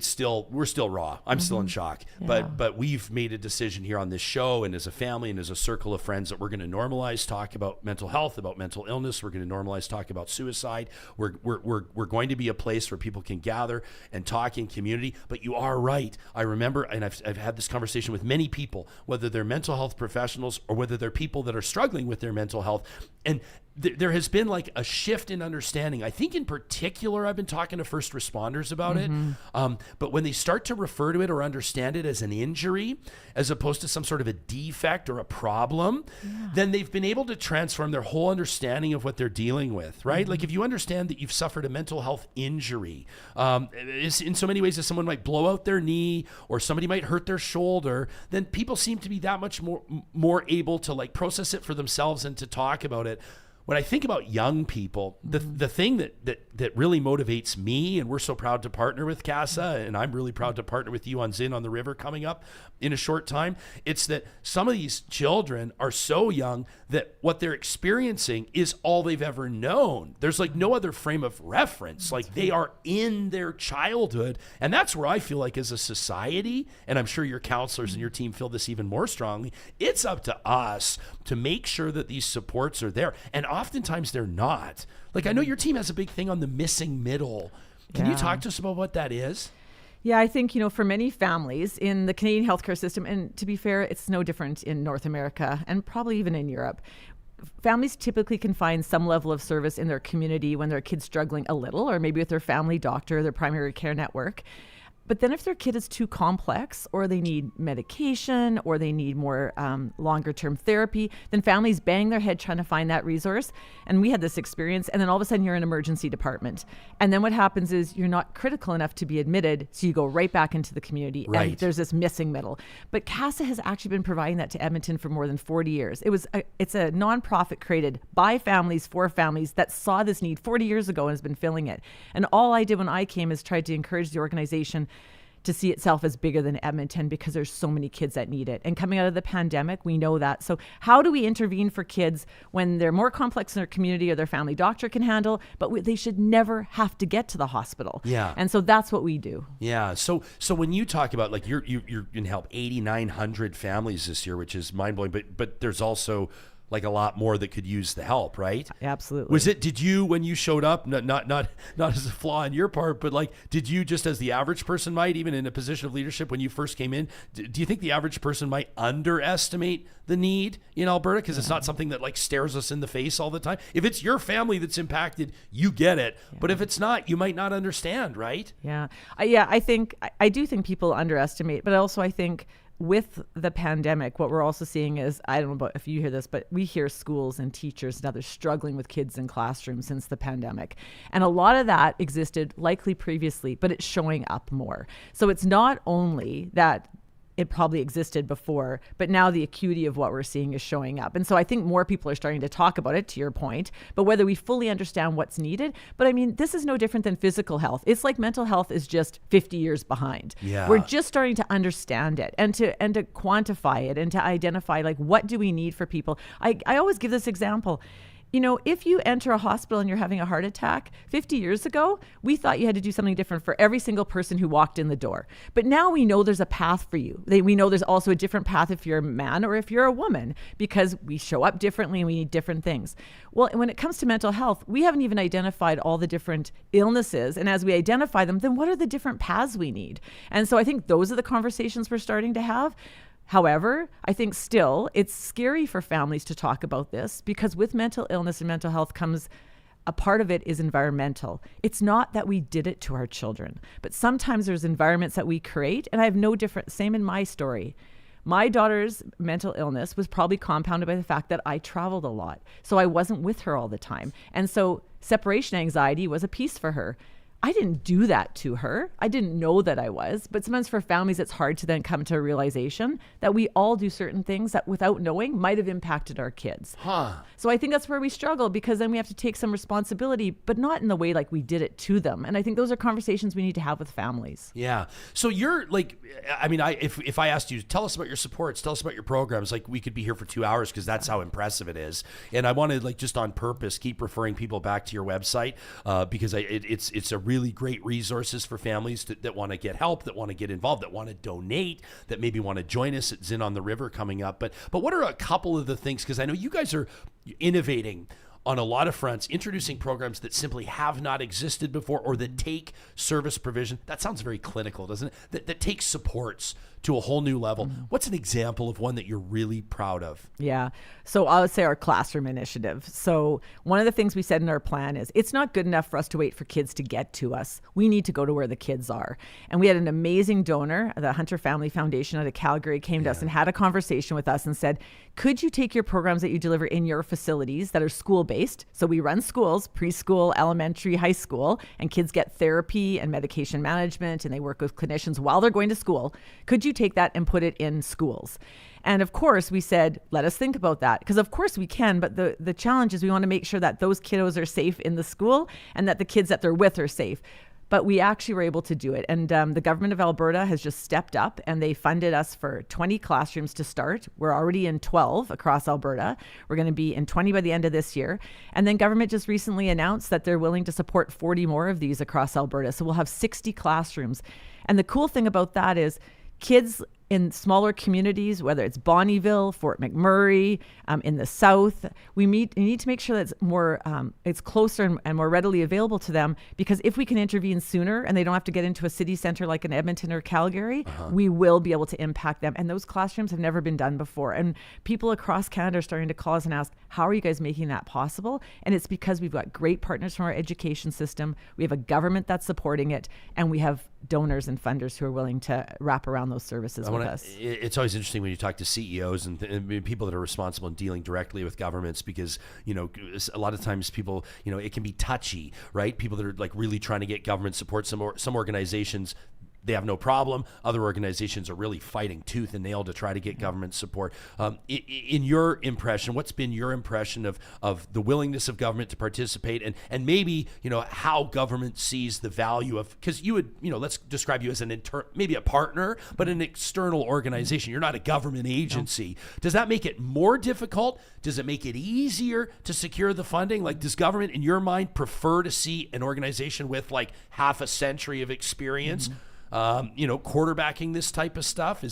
S3: still raw. I'm still in shock, but we've made a decision here on this show, and as a family and as a circle of friends, that we're going to normalize talk about mental health, about mental illness. We're going to normalize talk about suicide. We're going to be a place where people can gather and talk in community. But you are right. I remember, and I've had this conversation with many people, whether they're mental health professionals or whether they're people that are struggling with their mental health, and there has been like a shift in understanding. I think in particular, I've been talking to first responders about it. But when they start to refer to it or understand it as an injury, as opposed to some sort of a defect or a problem, then they've been able to transform their whole understanding of what they're dealing with, right? Like if you understand that you've suffered a mental health injury, in so many ways as someone might blow out their knee or somebody might hurt their shoulder, then people seem to be that much more able to like process it for themselves and to talk about it. When I think about young people, the thing that really motivates me, and we're so proud to partner with CASA, and I'm really proud to partner with you on Zin on the River coming up in a short time, it's that some of these children are so young that what they're experiencing is all they've ever known. There's like no other frame of reference. Like they are in their childhood. And that's where I feel like as a society, and I'm sure your counselors and your team feel this even more strongly, it's up to us to make sure that these supports are there. And oftentimes they're not. Like I know your team has a big thing on the missing middle. Can you talk to us about what that is?
S5: Yeah, I think, for many families in the Canadian healthcare system, and to be fair, it's no different in North America and probably even in Europe, families typically can find some level of service in their community when their kid's struggling a little, or maybe with their family doctor, their primary care network. But then if their kid is too complex, or they need medication, or they need more longer-term therapy, then families bang their head trying to find that resource. And we had this experience, and then all of a sudden you're in an emergency department. And then what happens is you're not critical enough to be admitted, so you go right back into the community.
S3: Right.
S5: And there's this missing middle. But CASA has actually been providing that to Edmonton for more than 40 years. It's a nonprofit created by families for families that saw this need 40 years ago and has been filling it. And all I did when I came is tried to encourage the organization to see itself as bigger than Edmonton, because there's so many kids that need it. And coming out of the pandemic, we know that. So how do we intervene for kids when they're more complex in their community or their family doctor can handle, but they should never have to get to the hospital?
S3: Yeah.
S5: And so that's what we do.
S3: Yeah. So when you talk about like you're going to help 8,900 families this year, which is mind blowing, but there's also like a lot more that could use the help, right?
S5: Absolutely.
S3: Did you, when you showed up, not as a flaw on your part, but like, did you, just as the average person might, even in a position of leadership when you first came in, do you think the average person might underestimate the need in Alberta? Because it's not something that like stares us in the face all the time. If it's your family that's impacted, you get it. Yeah. But if it's not, you might not understand, right?
S5: Yeah. I do think people underestimate, but also I think with the pandemic, what we're also seeing is, I don't know about if you hear this, but we hear schools and teachers and others struggling with kids in classrooms since the pandemic. And a lot of that existed likely previously, but it's showing up more. So it's not only that it probably existed before, but now the acuity of what we're seeing is showing up. And so I think more people are starting to talk about it, to your point, but whether we fully understand what's needed. But I mean, this is no different than physical health. It's like mental health is just 50 years behind.
S3: Yeah.
S5: We're just starting to understand it and to quantify it and to identify, like, what do we need for people? I always give this example. You know, if you enter a hospital and you're having a heart attack, 50 years ago, we thought you had to do something different for every single person who walked in the door. But now we know there's a path for you. We know there's also a different path if you're a man or if you're a woman, because we show up differently and we need different things. Well, when it comes to mental health, we haven't even identified all the different illnesses. And as we identify them, then what are the different paths we need? And so I think those are the conversations we're starting to have. However, I think still it's scary for families to talk about this, because with mental illness and mental health comes a part of it is environmental. It's not that we did it to our children, but sometimes there's environments that we create. And I have no different, same in my story. My daughter's mental illness was probably compounded by the fact that I traveled a lot. So I wasn't with her all the time. And so separation anxiety was a piece for her. I didn't do that to her. I didn't know that I was. But sometimes for families, it's hard to then come to a realization that we all do certain things that without knowing might have impacted our kids. So I think that's where we struggle, because then we have to take some responsibility, but not in the way like we did it to them. And I think those are conversations we need to have with families.
S3: Yeah. So you're like, I mean, if I asked you, tell us about your supports, tell us about your programs, like we could be here for 2 hours because that's how impressive it is. And I want to, like, just on purpose, keep referring people back to your website because it's a really great resources for families that want to get help, that want to get involved, that want to donate, that maybe want to join us at Zin on the River coming up. But what are a couple of the things, because I know you guys are innovating on a lot of fronts, introducing programs that simply have not existed before, or that take service provision. That sounds very clinical, doesn't it? That takes supports to a whole new level. What's an example of one that you're really proud of?
S5: Yeah. So I would say our classroom initiative. So one of the things we said in our plan is it's not good enough for us to wait for kids to get to us. We need to go to where the kids are. And we had an amazing donor, the Hunter Family Foundation out of Calgary, came to us and had a conversation with us and said, could you take your programs that you deliver in your facilities that are school-based? So we run schools, preschool, elementary, high school, and kids get therapy and medication management, and they work with clinicians while they're going to school. Could you take that and put it in schools? And of course, we said, let us think about that, because of course we can, but the challenge is we want to make sure that those kiddos are safe in the school and that the kids that they're with are safe. But we actually were able to do it. And the government of Alberta has just stepped up, and they funded us for 20 classrooms to start. We're already in 12 across Alberta. We're going to be in 20 by the end of this year. And then government just recently announced that they're willing to support 40 more of these across Alberta. So we'll have 60 classrooms. And the cool thing about that is kids in smaller communities, whether it's Bonnyville, Fort McMurray, in the south, we need to make sure that it's more, it's closer and more readily available to them, because if we can intervene sooner and they don't have to get into a city center like in Edmonton or Calgary, we will be able to impact them. And those classrooms have never been done before. And people across Canada are starting to call us and ask, how are you guys making that possible? And it's because we've got great partners from our education system. We have a government that's supporting it, and we have donors and funders who are willing to wrap around those services with us.
S3: It's always interesting when you talk to CEOs and people that are responsible in dealing directly with governments, because, you know, a lot of times people, you know, it can be touchy, right? People that are like really trying to get government support, some organizations, they have no problem. Other organizations are really fighting tooth and nail to try to get government support. In your impression, what's been your impression of the willingness of government to participate, and maybe, you know, how government sees the value of, because you would, you know, let's describe you as maybe a partner, but an external organization. You're not a government agency. No. Does that make it more difficult? Does it make it easier to secure the funding? Like, does government, in your mind, prefer to see an organization with like half a century of experience? You know, quarterbacking this type of stuff?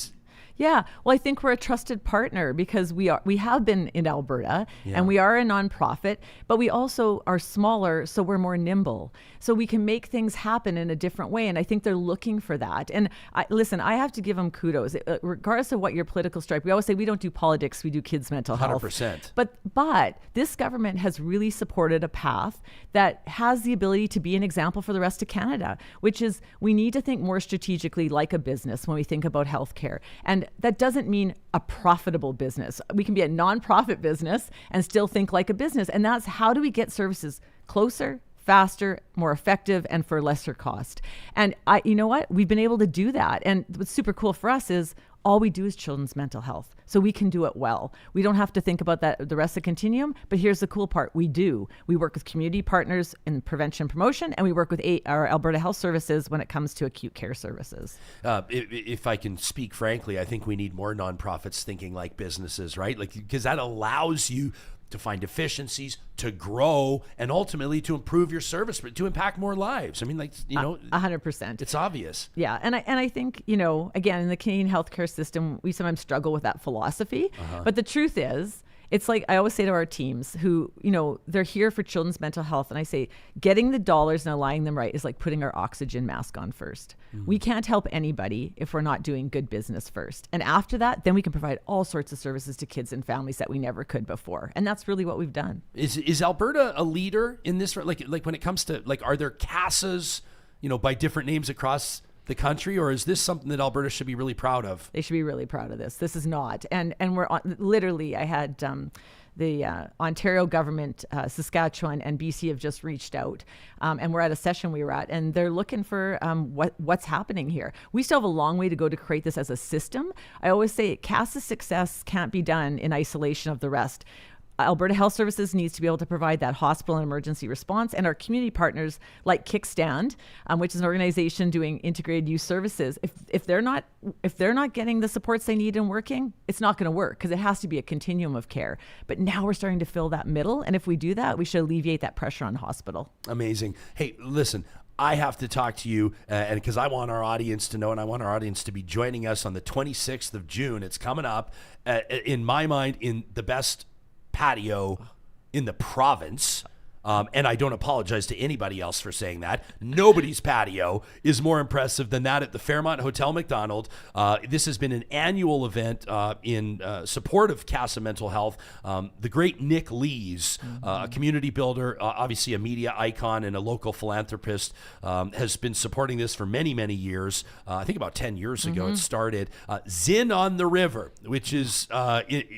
S5: Yeah, well, I think we're a trusted partner because we have been in Alberta and we are a nonprofit, but we also are smaller, so we're more nimble. So we can make things happen in a different way, and I think they're looking for that. And listen, I have to give them kudos, regardless of what your political stripe. We always say we don't do politics, we do kids' mental health.
S3: 100%.
S5: But this government has really supported a path that has the ability to be an example for the rest of Canada, which is we need to think more strategically like a business when we think about healthcare. And that doesn't mean a profitable business. We can be a nonprofit business and still think like a business. And that's how do we get services closer, faster, more effective, and for lesser cost. And you know what? We've been able to do that. And what's super cool for us is all we do is children's mental health. So we can do it well. We don't have to think about that the rest of the continuum, but here's the cool part. We do. We work with community partners in prevention promotion, and we work with our Alberta Health Services when it comes to acute care services.
S3: If I can speak frankly, I think we need more nonprofits thinking like businesses, right? Like, because that allows you to find efficiencies, to grow, and ultimately to improve your service, but to impact more lives. I mean,
S5: 100%.
S3: It's obvious.
S5: Yeah, and I think, again, in the Canadian healthcare system, we sometimes struggle with that philosophy. But the truth is, it's like I always say to our teams who, they're here for children's mental health. And I say, getting the dollars and aligning them right is like putting our oxygen mask on first. We can't help anybody if we're not doing good business first. And after that, then we can provide all sorts of services to kids and families that we never could before. And that's really what we've done.
S3: Is Alberta a leader in this? Like when it comes to, are there CASAs, by different names across the country, or is this something that Alberta should be really proud of?
S5: They should be really proud of this. This is not. And we're literally, I had the Ontario government, Saskatchewan and BC have just reached out, and we're at a session we were at, and they're looking for what's happening here. We still have a long way to go to create this as a system. I always say CASA success can't be done in isolation of the rest. Alberta Health Services needs to be able to provide that hospital and emergency response, and our community partners like Kickstand, which is an organization doing integrated youth services. If they're not getting the supports they need and working, it's not going to work because it has to be a continuum of care. But now we're starting to fill that middle, and if we do that, we should alleviate that pressure on the hospital. Amazing.
S3: Hey, listen. I have to talk to you, and because I want our audience to know, and I want our audience to be joining us on the 26th of June. It's coming up, in my mind, in the best patio in the province. And I don't apologize to anybody else for saying that. Nobody's patio is more impressive than that at the Fairmont Hotel MacDonald. This has been an annual event in support of CASA Mental Health. The great Nick Lees, a community builder, obviously a media icon and a local philanthropist, has been supporting this for many, many years. I think about 10 years ago it started. Zin on the River, which is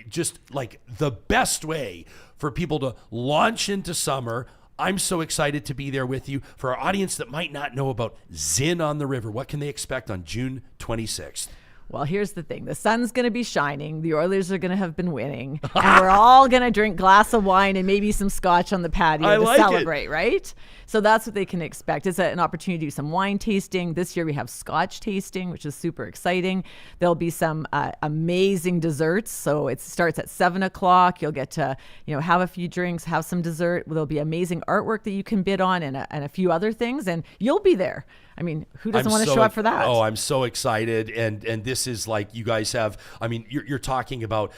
S3: just like the best way for people to launch into summer. I'm so excited to be there with you. For our audience that might not know about Zin on the River, what can they expect on June 26th?
S5: Well, here's the thing. The sun's going to be shining. The Oilers are going to have been winning. And we're all going to drink glass of wine and maybe some scotch on the patio to celebrate, right? So that's what they can expect. It's an opportunity to do some wine tasting. This year we have scotch tasting, which is super exciting. There'll be some amazing desserts. So it starts at 7 o'clock. You'll get to have a few drinks, have some dessert. There'll be amazing artwork that you can bid on and a few other things. And you'll be there. I mean, who doesn't want to show up for that?
S3: Oh, I'm so excited. And this is like, you guys have, you're talking about,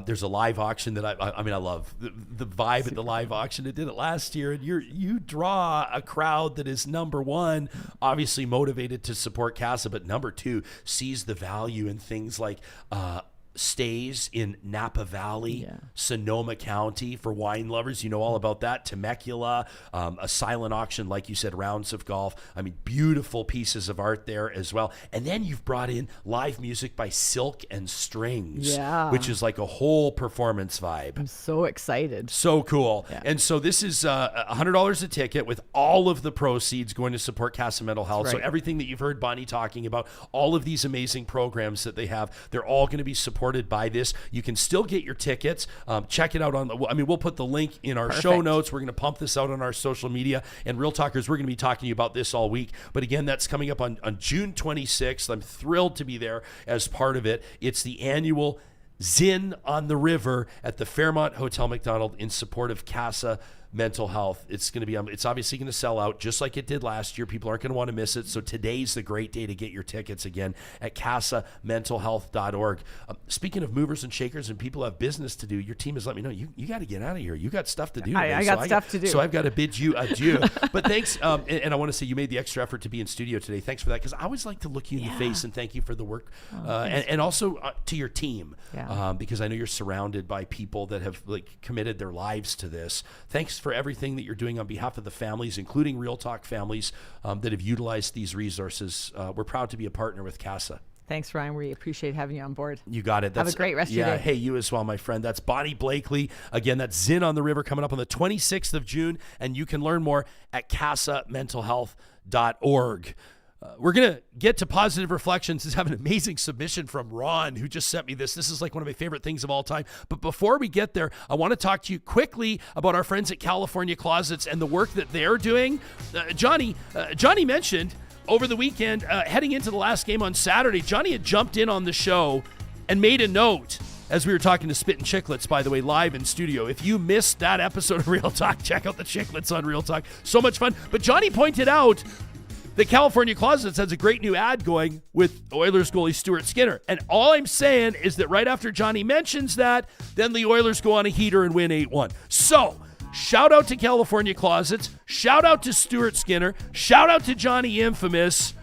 S3: there's a live auction that I love the vibe at the live auction. It did it last year, and you draw a crowd that is, number one, obviously motivated to support CASA, but number two, sees the value in things like, stays in Napa Valley, Sonoma County for wine lovers. You know all about that. Temecula, a silent auction, like you said, rounds of golf. Beautiful pieces of art there as well. And then you've brought in live music by Silk and Strings, which is like a whole performance vibe.
S5: I'm so excited.
S3: So cool. Yeah. And so this is $100 a ticket with all of the proceeds going to support CASA Mental Health. Right. So everything that you've heard Bonnie talking about, all of these amazing programs that they have, they're all going to be supported by this. You can still get your tickets. Check it out on we'll put the link in our show notes. We're going to pump this out on our social media. And Real Talkers, we're going to be talking to you about this all week. But again, that's coming up on June 26th. I'm thrilled to be there as part of it. It's the annual Zin on the River at the Fairmont Hotel MacDonald in support of CASA mental health. It's going to be, it's obviously going to sell out just like it did last year. People aren't going to want to miss it. So today's the great day to get your tickets again at CASAmentalhealth.org. Speaking of movers and shakers and people who have business to do, your team has let me know you got to get out of here. You got stuff to do.
S5: I got stuff to do.
S3: So I've got to bid you adieu. But thanks. And I want to say you made the extra effort to be in studio today. Thanks for that. Because I always like to look you in the face and thank you for the work. And also to your team. Because I know you're surrounded by people that have committed their lives to this. Thanks for everything that you're doing on behalf of the families, including Real Talk families that have utilized these resources. We're proud to be a partner with CASA.
S5: Thanks, Ryan. We appreciate having you on board.
S3: You got it.
S5: Have a great rest of your day.
S3: Hey, you as well, my friend. That's Bonnie Blakley. Again, that's Zinn on the River coming up on the 26th of June, and you can learn more at CASAmentalhealth.org. We're going to get to positive reflections. This have an amazing submission from Ron, who just sent me this. This is one of my favorite things of all time. But before we get there, I want to talk to you quickly about our friends at California Closets and the work that they're doing. Johnny mentioned over the weekend, heading into the last game on Saturday, Johnny had jumped in on the show and made a note as we were talking to Spit and Chicklets, by the way, live in studio. If you missed that episode of Real Talk, check out the Chicklets on Real Talk. So much fun. But Johnny pointed out the California Closets has a great new ad going with Oilers goalie Stuart Skinner. And all I'm saying is that right after Johnny mentions that, then the Oilers go on a heater and win 8-1. So, shout out to California Closets. Shout out to Stuart Skinner. Shout out to Johnny Infamous.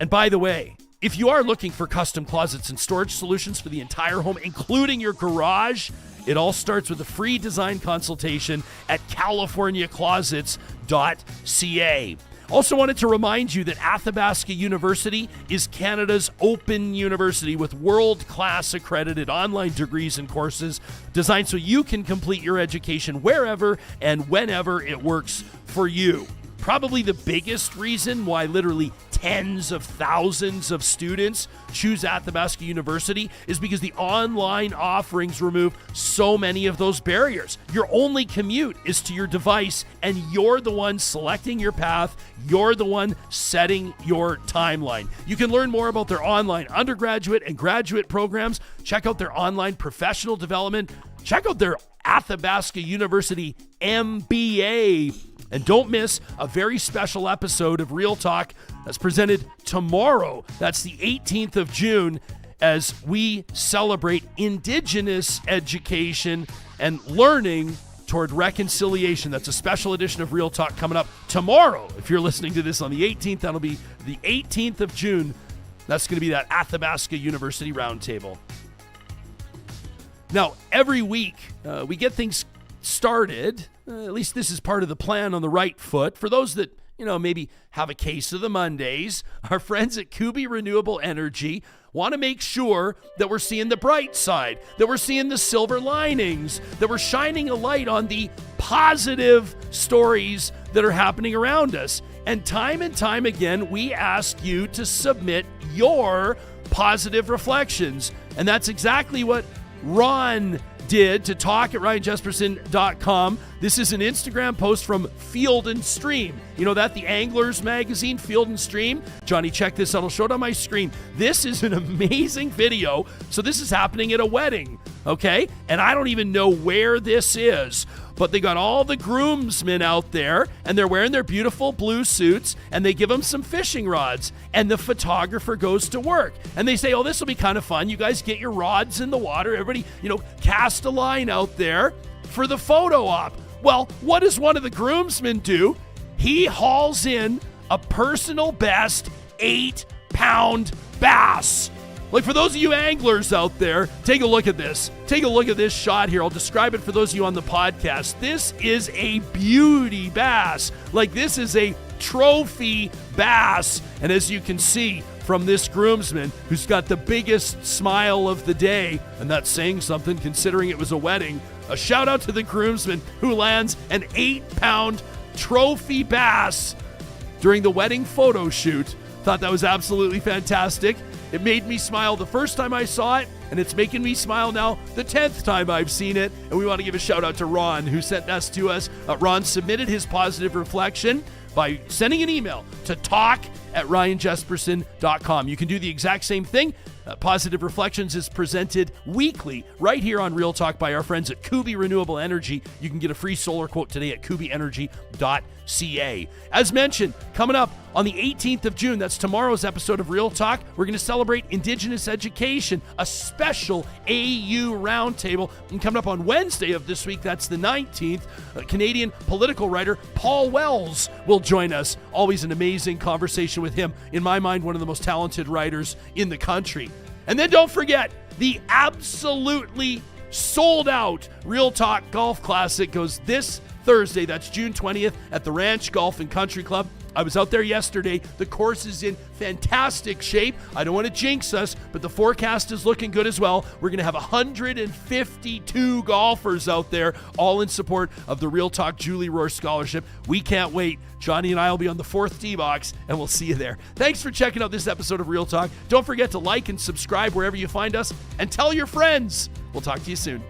S3: And by the way, if you are looking for custom closets and storage solutions for the entire home, including your garage, it all starts with a free design consultation at californiaclosets.ca. Also wanted to remind you that Athabasca University is Canada's open university with world-class accredited online degrees and courses designed so you can complete your education wherever and whenever it works for you. Probably the biggest reason why literally tens of thousands of students choose Athabasca University is because the online offerings remove so many of those barriers. Your only commute is to your device, and you're the one selecting your path. You're the one setting your timeline. You can learn more about their online undergraduate and graduate programs. Check out their online professional development. Check out their Athabasca University MBA. And don't miss a very special episode of Real Talk that's presented tomorrow. That's the 18th of June as we celebrate Indigenous education and learning toward reconciliation. That's a special edition of Real Talk coming up tomorrow. If you're listening to this on the 18th, that'll be the 18th of June. That's going to be that Athabasca University Roundtable. Now, every week we get things started, at least this is part of the plan, on the right foot. For those that, maybe have a case of the Mondays, our friends at Kuby Renewable Energy want to make sure that we're seeing the bright side, that we're seeing the silver linings, that we're shining a light on the positive stories that are happening around us. And time again, we ask you to submit your positive reflections. And that's exactly what Ron did to talk at RyanJesperson.com. This is an Instagram post from Field and Stream. You know that, the Anglers magazine, Field and Stream? Johnny, check this out. I'll show it on my screen. This is an amazing video. So this is happening at a wedding, okay? And I don't even know where this is, but they got all the groomsmen out there, and they're wearing their beautiful blue suits, and they give them some fishing rods, and the photographer goes to work. And they say, oh, this will be kind of fun. You guys get your rods in the water. Everybody, cast a line out there for the photo op. Well, what does one of the groomsmen do? He hauls in a personal best 8-pound bass. For those of you anglers out there, take a look at this. Take a look at this shot here. I'll describe it for those of you on the podcast. This is a beauty bass. This is a trophy bass. And as you can see from this groomsman, who's got the biggest smile of the day, and that's saying something considering it was a wedding, a shout out to the groomsman who lands an 8-pound trophy bass during the wedding photo shoot. Thought that was absolutely fantastic. It made me smile the first time I saw it, and it's making me smile now the 10th time I've seen it. And we want to give a shout out to Ron, who sent this to us. Ron submitted his positive reflection by sending an email to talk@RyanJesperson.com. You can do the exact same thing. Positive Reflections is presented weekly right here on Real Talk by our friends at Kuby Renewable Energy. You can get a free solar quote today at kubyenergy.ca. As mentioned, coming up on the 18th of June, that's tomorrow's episode of Real Talk, we're going to celebrate Indigenous education, a special AU roundtable. And coming up on Wednesday of this week, that's the 19th, Canadian political writer Paul Wells will join us. Always an amazing conversation with him. In my mind, one of the most talented writers in the country. And then don't forget, the absolutely sold out Real Talk Golf Classic goes this Thursday. That's June 20th at the Ranch Golf and Country Club. I was out there yesterday. The course is in fantastic shape. I don't want to jinx us, but the forecast is looking good as well. We're going to have 152 golfers out there, all in support of the Real Talk Julie Rohr Scholarship. We can't wait. Johnny and I will be on the 4th tee box, and we'll see you there. Thanks for checking out this episode of Real Talk. Don't forget to like and subscribe wherever you find us, and tell your friends. We'll talk to you soon.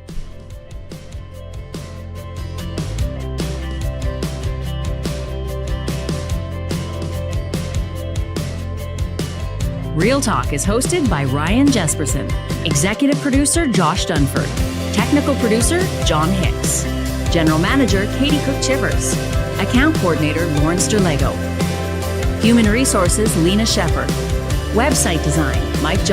S2: Real Talk is hosted by Ryan Jesperson, executive producer Josh Dunford, technical producer John Hicks, general manager Katie Cook-Chivers, account coordinator Lawrence Derlego, human resources Lena Shepard, website design Mike Johnson.